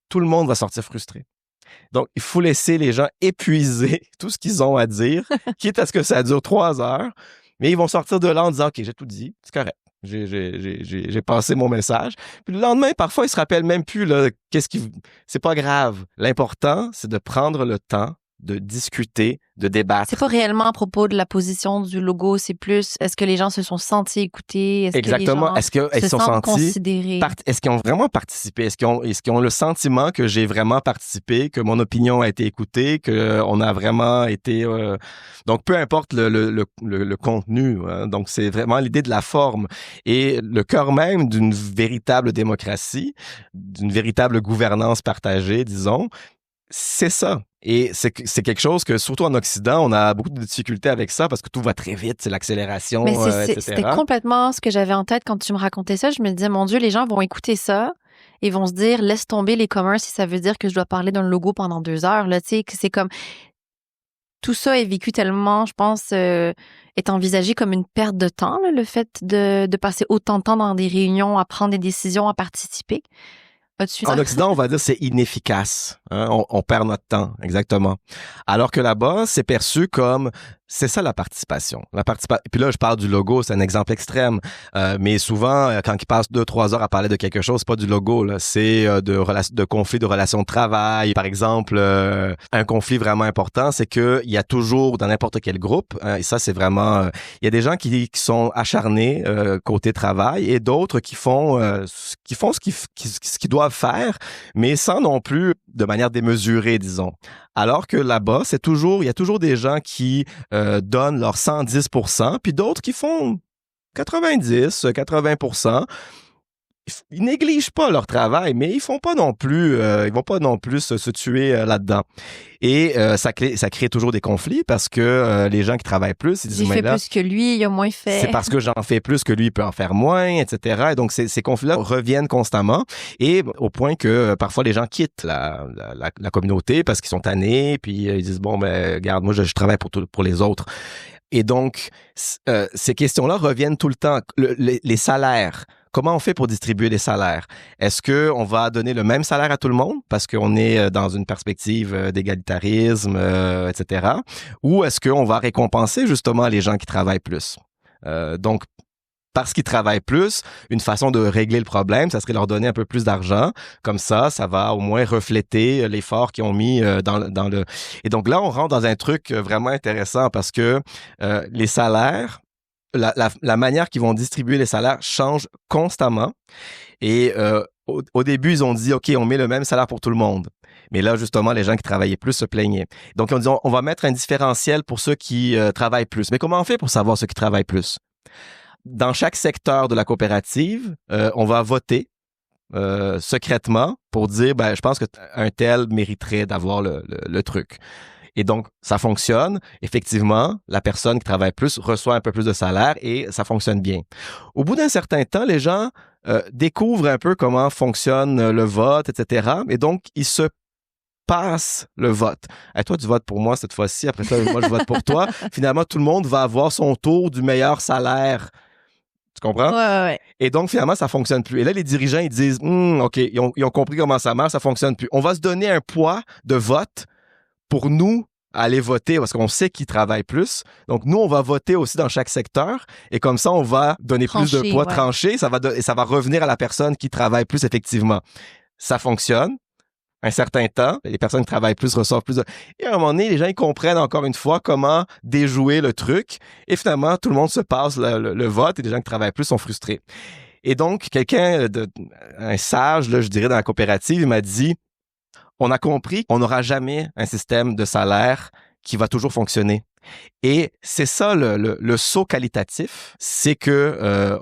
tout le monde va sortir frustré. Donc, il faut laisser les gens épuiser tout ce qu'ils ont à dire, quitte à ce que ça dure 3 heures, mais ils vont sortir de là en disant, OK, j'ai tout dit, c'est correct. J'ai passé mon message. Puis le lendemain, parfois, ils se rappellent même plus, là, c'est pas grave. L'important, c'est de prendre le temps de discuter, de débattre. C'est pas réellement à propos de la position du logo, c'est plus est-ce que les gens se sont sentis écoutés, est-ce Exactement. que les gens se sentent considérés, est-ce qu'ils ont vraiment participé, est-ce qu'ils ont le sentiment que j'ai vraiment participé, que mon opinion a été écoutée, que on a vraiment été donc peu importe le contenu, hein, donc c'est vraiment l'idée de la forme et le cœur même d'une véritable démocratie, d'une véritable gouvernance partagée, disons. C'est ça. Et c'est quelque chose que, surtout en Occident, on a beaucoup de difficultés avec ça parce que tout va très vite, c'est l'accélération, etc. C'était complètement ce que j'avais en tête quand tu me racontais ça. Je me disais, mon Dieu, les gens vont écouter ça et vont se dire, laisse tomber les communs si ça veut dire que je dois parler d'un logo pendant 2 heures. Là, tu sais, que c'est comme... Tout ça est vécu tellement, je pense, est envisagé comme une perte de temps, là, le fait de passer autant de temps dans des réunions, à prendre des décisions, à participer. En Occident, on va dire c'est inefficace. Hein? On perd notre temps, exactement. Alors que là-bas, c'est perçu comme c'est ça la participation. Puis là, je parle du logo, c'est un exemple extrême. Mais souvent, quand ils passent 2-3 heures à parler de quelque chose, c'est pas du logo, là. C'est de conflits de relations de travail. Par exemple, un conflit vraiment important, c'est que il y a toujours dans n'importe quel groupe, et ça c'est vraiment, il y a des gens qui sont acharnés côté travail et d'autres qui font ce qu'ils doivent faire, mais sans non plus de manière démesurée, disons. Alors que là-bas, il y a toujours des gens qui donnent leur 110%, puis d'autres qui font 90, 80%. Ils négligent pas leur travail, mais ils vont pas non plus se tuer là-dedans. Et ça crée toujours des conflits parce que les gens qui travaillent plus, ils disent j'ai fait plus que lui, il a moins fait. C'est parce que j'en fais plus que lui, il peut en faire moins, etc. Et donc ces conflits-là reviennent constamment et au point que parfois les gens quittent la communauté parce qu'ils sont tannés, puis ils disent bon ben regarde, moi je travaille pour les autres. Et donc ces questions-là reviennent tout le temps. Les salaires. Comment on fait pour distribuer les salaires? Est-ce que on va donner le même salaire à tout le monde parce qu'on est dans une perspective d'égalitarisme, etc. Ou est-ce qu'on va récompenser justement les gens qui travaillent plus? Donc, parce qu'ils travaillent plus, une façon de régler le problème, ça serait leur donner un peu plus d'argent. Comme ça va au moins refléter l'effort qu'ils ont mis dans le... Et donc là, on rentre dans un truc vraiment intéressant parce que les salaires, la manière qu'ils vont distribuer les salaires change constamment. Et au début, ils ont dit, OK, on met le même salaire pour tout le monde. Mais là, justement, les gens qui travaillaient plus se plaignaient. Donc, ils ont dit, on va mettre un différentiel pour ceux qui travaillent plus. Mais comment on fait pour savoir ceux qui travaillent plus? Dans chaque secteur de la coopérative, on va voter secrètement pour dire, je pense qu'un tel mériterait d'avoir le truc. Et donc, ça fonctionne. Effectivement, la personne qui travaille plus reçoit un peu plus de salaire et ça fonctionne bien. Au bout d'un certain temps, les gens découvrent un peu comment fonctionne le vote, etc. Et donc, ils se passent le vote. Et toi, tu votes pour moi cette fois-ci. Après ça, moi, je vote pour toi. Finalement, tout le monde va avoir son tour du meilleur salaire. Tu comprends? Ouais. Et donc, finalement, ça fonctionne plus. Et là, les dirigeants, ils disent, OK, ils ont compris comment ça marche, ça fonctionne plus. On va se donner un poids de vote pour nous aller voter parce qu'on sait qui travaille plus. Donc, nous, on va voter aussi dans chaque secteur et comme ça, on va donner plus de poids tranché. Ça va revenir à la personne qui travaille plus effectivement. Ça fonctionne. Un certain temps, les personnes qui travaillent plus reçoivent plus. Et à un moment donné, les gens ils comprennent encore une fois comment déjouer le truc. Et finalement, tout le monde se passe le vote et les gens qui travaillent plus sont frustrés. Et donc, un sage, là, je dirais, dans la coopérative, il m'a dit, on a compris qu'on n'aura jamais un système de salaire qui va toujours fonctionner. Et c'est ça le saut qualitatif, c'est que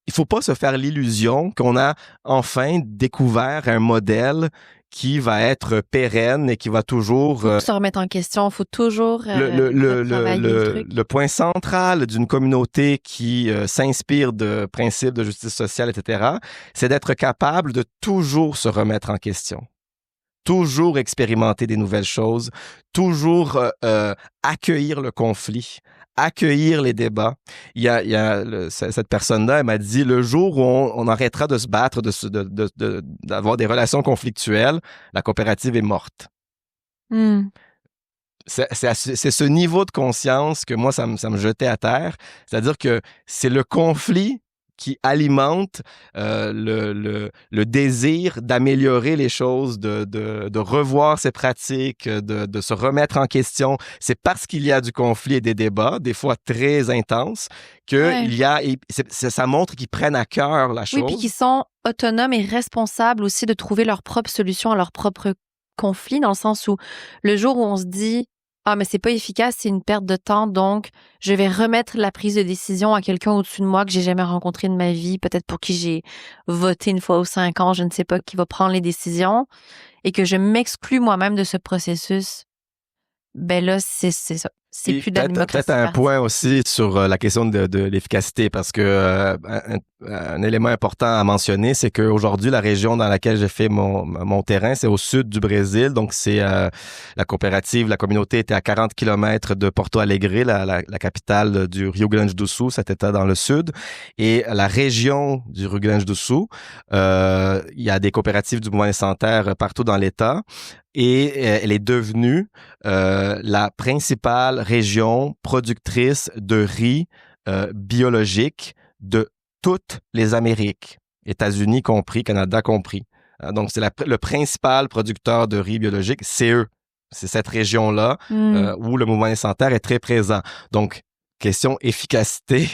il faut pas se faire l'illusion qu'on a enfin découvert un modèle qui va être pérenne et qui va toujours se remettre en question. Il faut toujours le point central d'une communauté qui s'inspire de principes de justice sociale, etc., c'est d'être capable de toujours se remettre en question. Toujours expérimenter des nouvelles choses, toujours accueillir le conflit, accueillir les débats. Il y a cette personne-là, elle m'a dit, le jour où on arrêtera de se battre, d'avoir des relations conflictuelles, la coopérative est morte. C'est ce niveau de conscience que moi, ça me jetait à terre. C'est-à-dire que c'est le conflit qui alimente le désir d'améliorer les choses, de revoir ses pratiques, de se remettre en question. C'est parce qu'il y a du conflit et des débats, des fois très intenses, ça montre qu'ils prennent à cœur la chose. Oui, puis qu'ils sont autonomes et responsables aussi de trouver leur propre solution à leur propre conflit, dans le sens où le jour où on se dit « Ah, mais c'est pas efficace, c'est une perte de temps, donc je vais remettre la prise de décision à quelqu'un au-dessus de moi que j'ai jamais rencontré de ma vie, peut-être pour qui j'ai voté une fois aux 5 ans, je ne sais pas, qui va prendre les décisions, et que je m'exclus moi-même de ce processus. » Ben là, c'est ça. C'est plus de la démocratie. Peut-être un point aussi sur la question de l'efficacité, parce que un élément important à mentionner, c'est qu'aujourd'hui, la région dans laquelle j'ai fait mon terrain, c'est au sud du Brésil. Donc, c'est la coopérative, la communauté était à 40 kilomètres de Porto Alegre, la capitale du Rio Grande do Sul, cet état dans le sud. Et la région du Rio Grande do Sul, il y a des coopératives du mouvement sanitaire partout dans l'état. Et elle est devenue la principale région productrice de riz biologique de toutes les Amériques, États-Unis compris, Canada compris. Donc, c'est le principal producteur de riz biologique, c'est eux. C'est cette région-là où le mouvement sanitaire est très présent. Donc, question efficacité,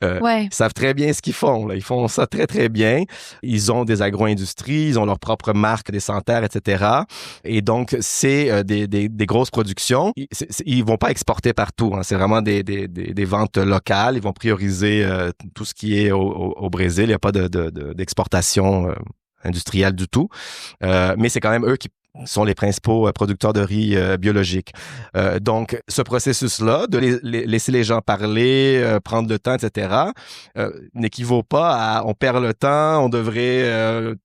ils savent très bien ce qu'ils font. Là. Ils font ça très, très bien. Ils ont des agro-industries, ils ont leur propre marque des sanitaires, etc. Et donc, c'est des grosses productions. Ils vont pas exporter partout. Hein. C'est vraiment des ventes locales. Ils vont prioriser tout ce qui est au Brésil. Il n'y a pas d'exportation industrielle du tout. Mais c'est quand même eux qui sont les principaux producteurs de riz biologique. Donc, ce processus-là, de laisser les gens parler, prendre le temps, etc., n'équivaut pas à on perd le temps, on devrait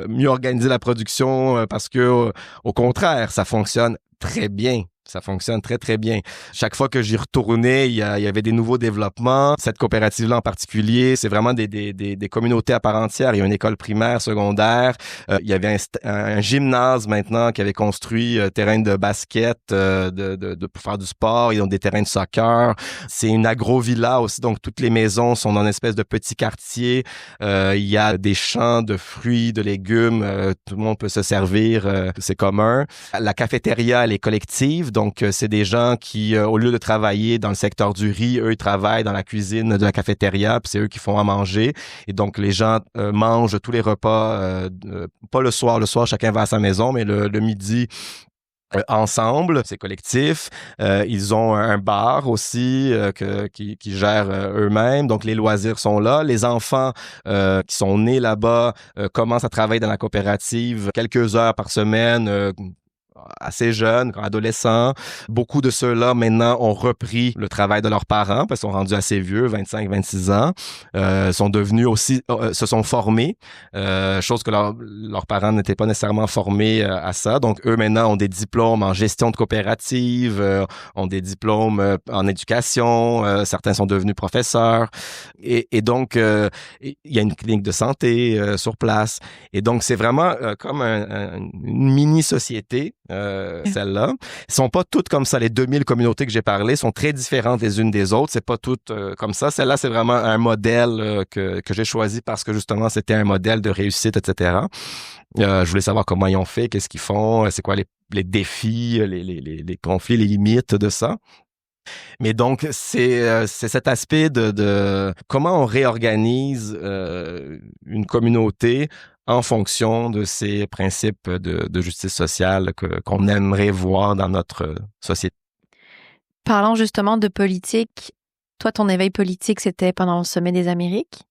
mieux organiser la production parce que, au contraire, ça fonctionne très bien. Ça fonctionne très, très bien. Chaque fois que j'y retournais, il y avait des nouveaux développements. Cette coopérative-là en particulier, c'est vraiment des communautés à part entière. Il y a une école primaire, secondaire. Il y avait un gymnase maintenant qui avait construit terrain de basket pour faire du sport. Ils ont des terrains de soccer. C'est une agro-villa aussi, donc toutes les maisons sont dans une espèce de petit quartier. Il y a des champs de fruits, de légumes. Tout le monde peut se servir. C'est commun. La cafétéria, elle est collective. Donc, c'est des gens qui, au lieu de travailler dans le secteur du riz, eux, ils travaillent dans la cuisine de la cafétéria, puis c'est eux qui font à manger. Et donc, les gens mangent tous les repas, pas le soir. Le soir, chacun va à sa maison, mais le midi, ensemble, c'est collectif. Ils ont un bar aussi qui gèrent eux-mêmes. Donc, les loisirs sont là. Les enfants qui sont nés là-bas commencent à travailler dans la coopérative quelques heures par semaine, assez jeunes, adolescents. Beaucoup de ceux-là, maintenant, ont repris le travail de leurs parents parce qu'ils sont rendus assez vieux, 25, 26 ans. Sont devenus aussi, se sont formés, chose que leurs parents n'étaient pas nécessairement formés à ça. Donc, eux, maintenant, ont des diplômes en gestion de coopérative, ont des diplômes en éducation. Certains sont devenus professeurs. Et donc, il y a une clinique de santé sur place. Et donc, c'est vraiment comme une mini-société. Celles-là. Ils sont pas toutes comme ça. Les 2000 communautés que j'ai parlé sont très différentes les unes des autres. C'est pas toutes comme ça. Celle-là, c'est vraiment un modèle que j'ai choisi parce que justement, c'était un modèle de réussite, etc. Je voulais savoir comment ils ont fait, qu'est-ce qu'ils font, c'est quoi les défis, les conflits, les limites de ça. Mais donc, c'est cet aspect de comment on réorganise une communauté en fonction de ces principes de justice sociale qu'on aimerait voir dans notre société. Parlons justement de politique. Toi, ton éveil politique, c'était pendant le Sommet des Amériques.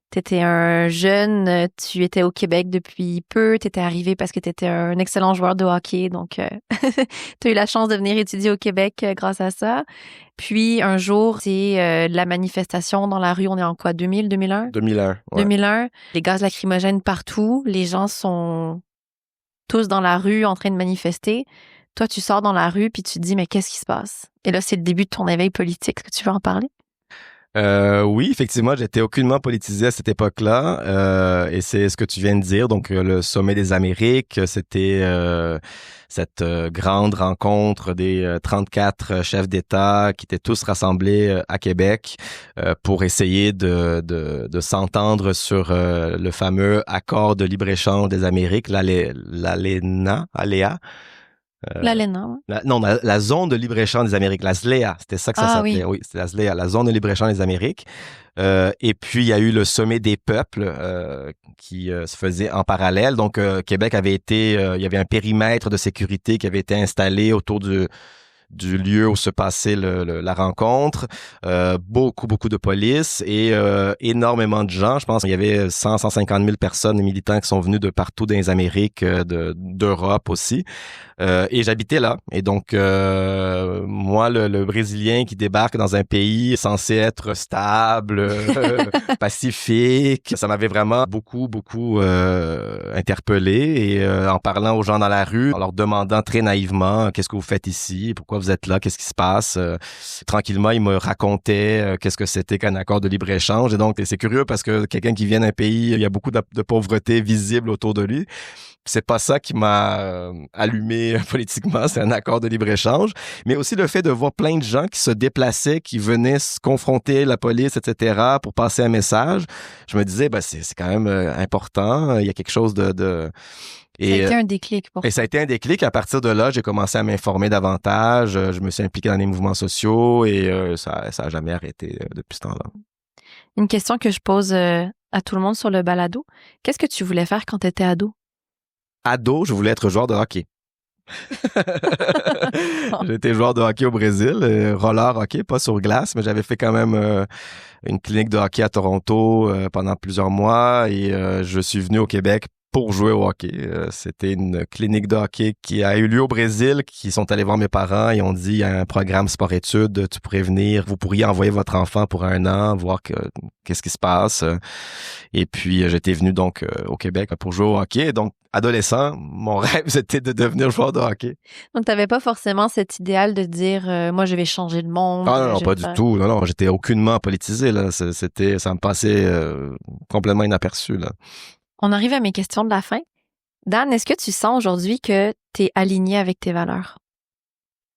Tu étais un jeune, tu étais au Québec depuis peu, tu étais arrivé parce que tu étais un excellent joueur de hockey, donc tu as eu la chance de venir étudier au Québec grâce à ça. Puis un jour, c'est la manifestation dans la rue, on est en quoi, 2000, 2001? 2001, ouais. 2001, les gaz lacrymogènes partout, les gens sont tous dans la rue en train de manifester. Toi, tu sors dans la rue puis tu te dis, mais qu'est-ce qui se passe? Et là, c'est le début de ton éveil politique. Est-ce que tu veux en parler? Oui, effectivement, j'étais aucunement politisé à cette époque-là, et c'est ce que tu viens de dire. Donc, le Sommet des Amériques, c'était cette grande rencontre des 34 chefs d'État qui étaient tous rassemblés à Québec pour essayer de s'entendre sur le fameux accord de libre-échange des Amériques, l'ALENA. L'ALENA, ouais. La zone de libre-échange des Amériques, la ZLEA, c'était ça que ça s'appelait. Oui, c'était la ZLEA, la zone de libre-échange des Amériques. Et puis, il y a eu le sommet des peuples qui se faisait en parallèle. Donc, Québec il y avait un périmètre de sécurité qui avait été installé autour du lieu où se passait la rencontre, beaucoup de police et énormément de gens. Je pense qu'il y avait 150 000 personnes et militants qui sont venus de partout dans les Amériques, d'Europe aussi. Et j'habitais là. Et donc, moi, le Brésilien qui débarque dans un pays censé être stable, pacifique, ça m'avait vraiment beaucoup interpellé. Et en parlant aux gens dans la rue, en leur demandant très naïvement, qu'est-ce que vous faites ici? Pourquoi vous êtes là? Qu'est-ce qui se passe? Tranquillement, ils me racontaient qu'est-ce que c'était qu'un accord de libre-échange. Et donc, c'est curieux parce que quelqu'un qui vient d'un pays, il y a beaucoup de pauvreté visible autour de lui. C'est pas ça qui m'a allumé politiquement, c'est un accord de libre-échange, mais aussi le fait de voir plein de gens qui se déplaçaient, qui venaient se confronter la police, etc., pour passer un message. Je me disais, c'est quand même important, il y a quelque chose de... Et, ça a été un déclic pour toi. Et ça a été un déclic. À partir de là, j'ai commencé à m'informer davantage, je me suis impliqué dans les mouvements sociaux et ça a jamais arrêté depuis ce temps-là. Une question que je pose à tout le monde sur le balado, qu'est-ce que tu voulais faire quand tu étais ado? Ado, je voulais être joueur de hockey. J'étais joueur de hockey au Brésil, roller hockey, pas sur glace, mais j'avais fait quand même une clinique de hockey à Toronto pendant plusieurs mois et je suis venu au Québec pour jouer au hockey. C'était une clinique de hockey qui a eu lieu au Brésil, qui sont allés voir mes parents et ont dit, il y a un programme sport-études, tu pourrais venir, vous pourriez envoyer votre enfant pour 1 an, voir qu'est-ce qui se passe. Et puis, j'étais venu donc au Québec pour jouer au hockey. Donc, adolescent, mon rêve, c'était de devenir joueur de hockey. Donc, tu n'avais pas forcément cet idéal de dire moi, je vais changer le monde. Ah non, pas du tout. Non, j'étais aucunement politisé. Là. Ça me passait complètement inaperçu. Là. On arrive à mes questions de la fin. Dan, est-ce que tu sens aujourd'hui que tu es aligné avec tes valeurs?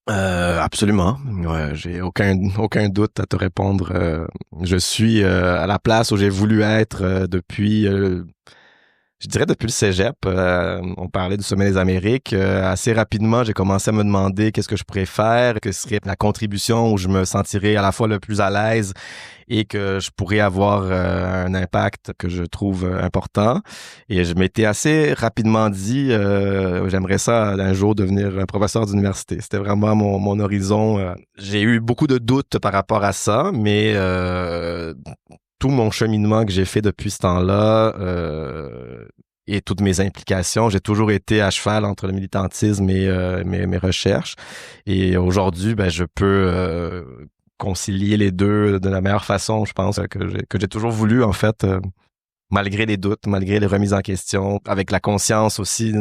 Absolument. Ouais, j'ai aucun doute à te répondre. Je suis à la place où j'ai voulu être depuis... je dirais depuis le cégep, on parlait du Sommet des Amériques. Assez rapidement, j'ai commencé à me demander qu'est-ce que je pourrais faire, que serait la contribution où je me sentirais à la fois le plus à l'aise et que je pourrais avoir un impact que je trouve important. Et je m'étais assez rapidement dit, j'aimerais ça un jour devenir un professeur d'université. C'était vraiment mon horizon. J'ai eu beaucoup de doutes par rapport à ça, mais... tout mon cheminement que j'ai fait depuis ce temps-là et toutes mes implications, j'ai toujours été à cheval entre le militantisme et mes recherches. Et aujourd'hui, je peux concilier les deux de la meilleure façon, je pense, que j'ai toujours voulu, en fait, malgré les doutes, malgré les remises en question, avec la conscience aussi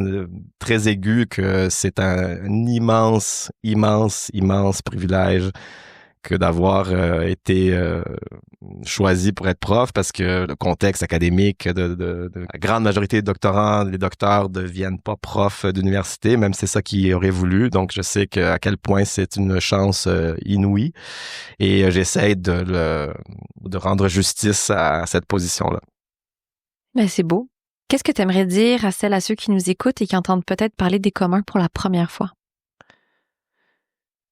très aiguë que c'est un immense privilège que d'avoir été choisi pour être prof, parce que le contexte académique de la grande majorité des doctorants, les docteurs ne deviennent pas profs d'université, même si c'est ça qu'ils auraient voulu. Donc, je sais à quel point c'est une chance inouïe et j'essaie de rendre justice à cette position-là. Ben, c'est beau. Qu'est-ce que tu aimerais dire à celles, à ceux qui nous écoutent et qui entendent peut-être parler des communs pour la première fois?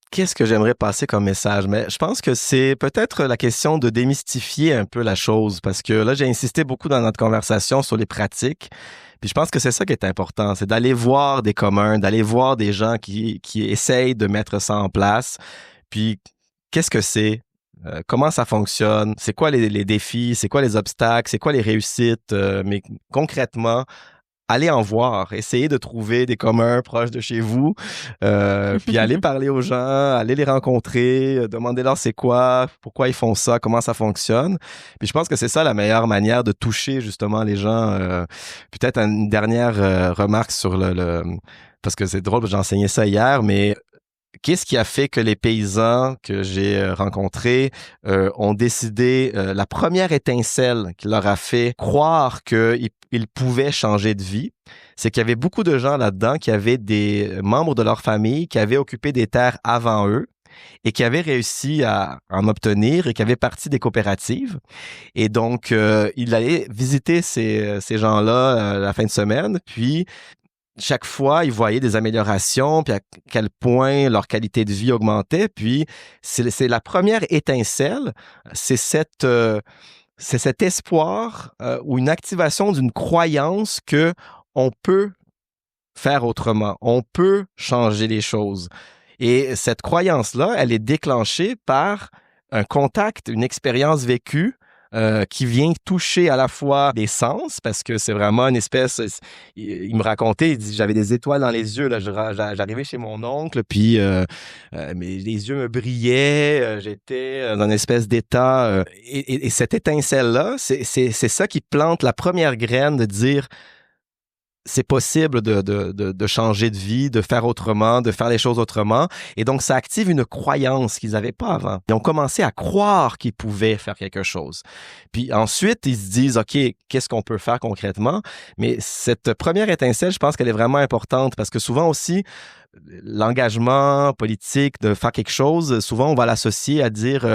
Qu'est-ce que j'aimerais passer comme message? Mais je pense que c'est peut-être la question de démystifier un peu la chose, parce que là, j'ai insisté beaucoup dans notre conversation sur les pratiques. Puis je pense que c'est ça qui est important, c'est d'aller voir des communs, d'aller voir des gens qui essayent de mettre ça en place. Puis qu'est-ce que c'est? Comment ça fonctionne? C'est quoi les défis? C'est quoi les obstacles? C'est quoi les réussites? Mais concrètement, allez en voir, essayez de trouver des communs proches de chez vous, puis allez parler aux gens, allez les rencontrer, demandez-leur c'est quoi, pourquoi ils font ça, comment ça fonctionne. Puis je pense que c'est ça la meilleure manière de toucher justement les gens. Peut-être une dernière remarque sur parce que c'est drôle, j'ai enseigné ça hier, mais qu'est-ce qui a fait que les paysans que j'ai rencontrés ont décidé, la première étincelle qui leur a fait croire qu'ils pouvaient changer de vie, c'est qu'il y avait beaucoup de gens là-dedans qui avaient des membres de leur famille qui avaient occupé des terres avant eux et qui avaient réussi à en obtenir et qui avaient parti des coopératives. Et donc, il allait visiter ces gens-là la fin de semaine, puis chaque fois, ils voyaient des améliorations, puis à quel point leur qualité de vie augmentait. Puis, c'est la première étincelle, c'est cet espoir ou une activation d'une croyance que on peut faire autrement, on peut changer les choses. Et cette croyance-là, elle est déclenchée par un contact, une expérience vécue qui vient toucher à la fois les sens, parce que c'est vraiment une espèce... Il me racontait, il dit, j'avais des étoiles dans les yeux, là, j'arrivais chez mon oncle, puis les yeux me brillaient, j'étais dans une espèce d'état... et cette étincelle-là, c'est ça qui plante la première graine de dire... c'est possible de changer de vie, de faire autrement, de faire les choses autrement. Et donc, ça active une croyance qu'ils n'avaient pas avant. Ils ont commencé à croire qu'ils pouvaient faire quelque chose. Puis ensuite, ils se disent, OK, qu'est-ce qu'on peut faire concrètement? Mais cette première étincelle, je pense qu'elle est vraiment importante parce que souvent aussi, l'engagement politique de faire quelque chose, souvent on va l'associer à dire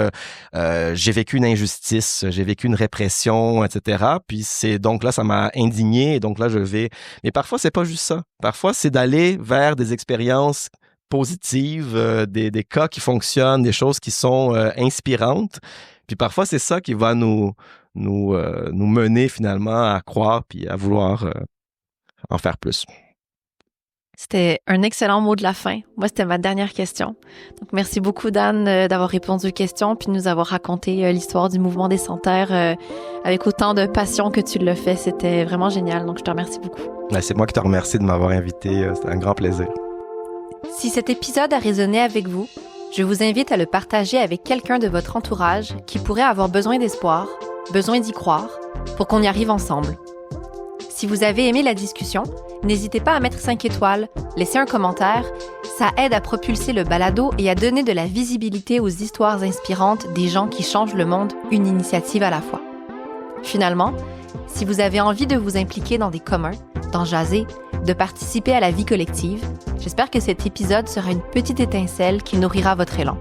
j'ai vécu une injustice, j'ai vécu une répression, etc. Puis c'est donc là ça m'a indigné et donc là je vais. Mais parfois c'est pas juste ça. Parfois c'est d'aller vers des expériences positives, des cas qui fonctionnent, des choses qui sont inspirantes. Puis parfois c'est ça qui va nous mener finalement à croire puis à vouloir en faire plus. C'était un excellent mot de la fin. Moi, c'était ma dernière question. Donc, merci beaucoup, Dan, d'avoir répondu aux questions puis de nous avoir raconté l'histoire du mouvement des Sans Terre avec autant de passion que tu l'as fait. C'était vraiment génial. Donc, je te remercie beaucoup. C'est moi qui te remercie de m'avoir invité. C'était un grand plaisir. Si cet épisode a résonné avec vous, je vous invite à le partager avec quelqu'un de votre entourage qui pourrait avoir besoin d'espoir, besoin d'y croire, pour qu'on y arrive ensemble. Si vous avez aimé la discussion, n'hésitez pas à mettre 5 étoiles, laisser un commentaire. Ça aide à propulser le balado et à donner de la visibilité aux histoires inspirantes des gens qui changent le monde, une initiative à la fois. Finalement, si vous avez envie de vous impliquer dans des communs, d'en jaser, de participer à la vie collective, j'espère que cet épisode sera une petite étincelle qui nourrira votre élan.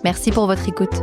Merci pour votre écoute.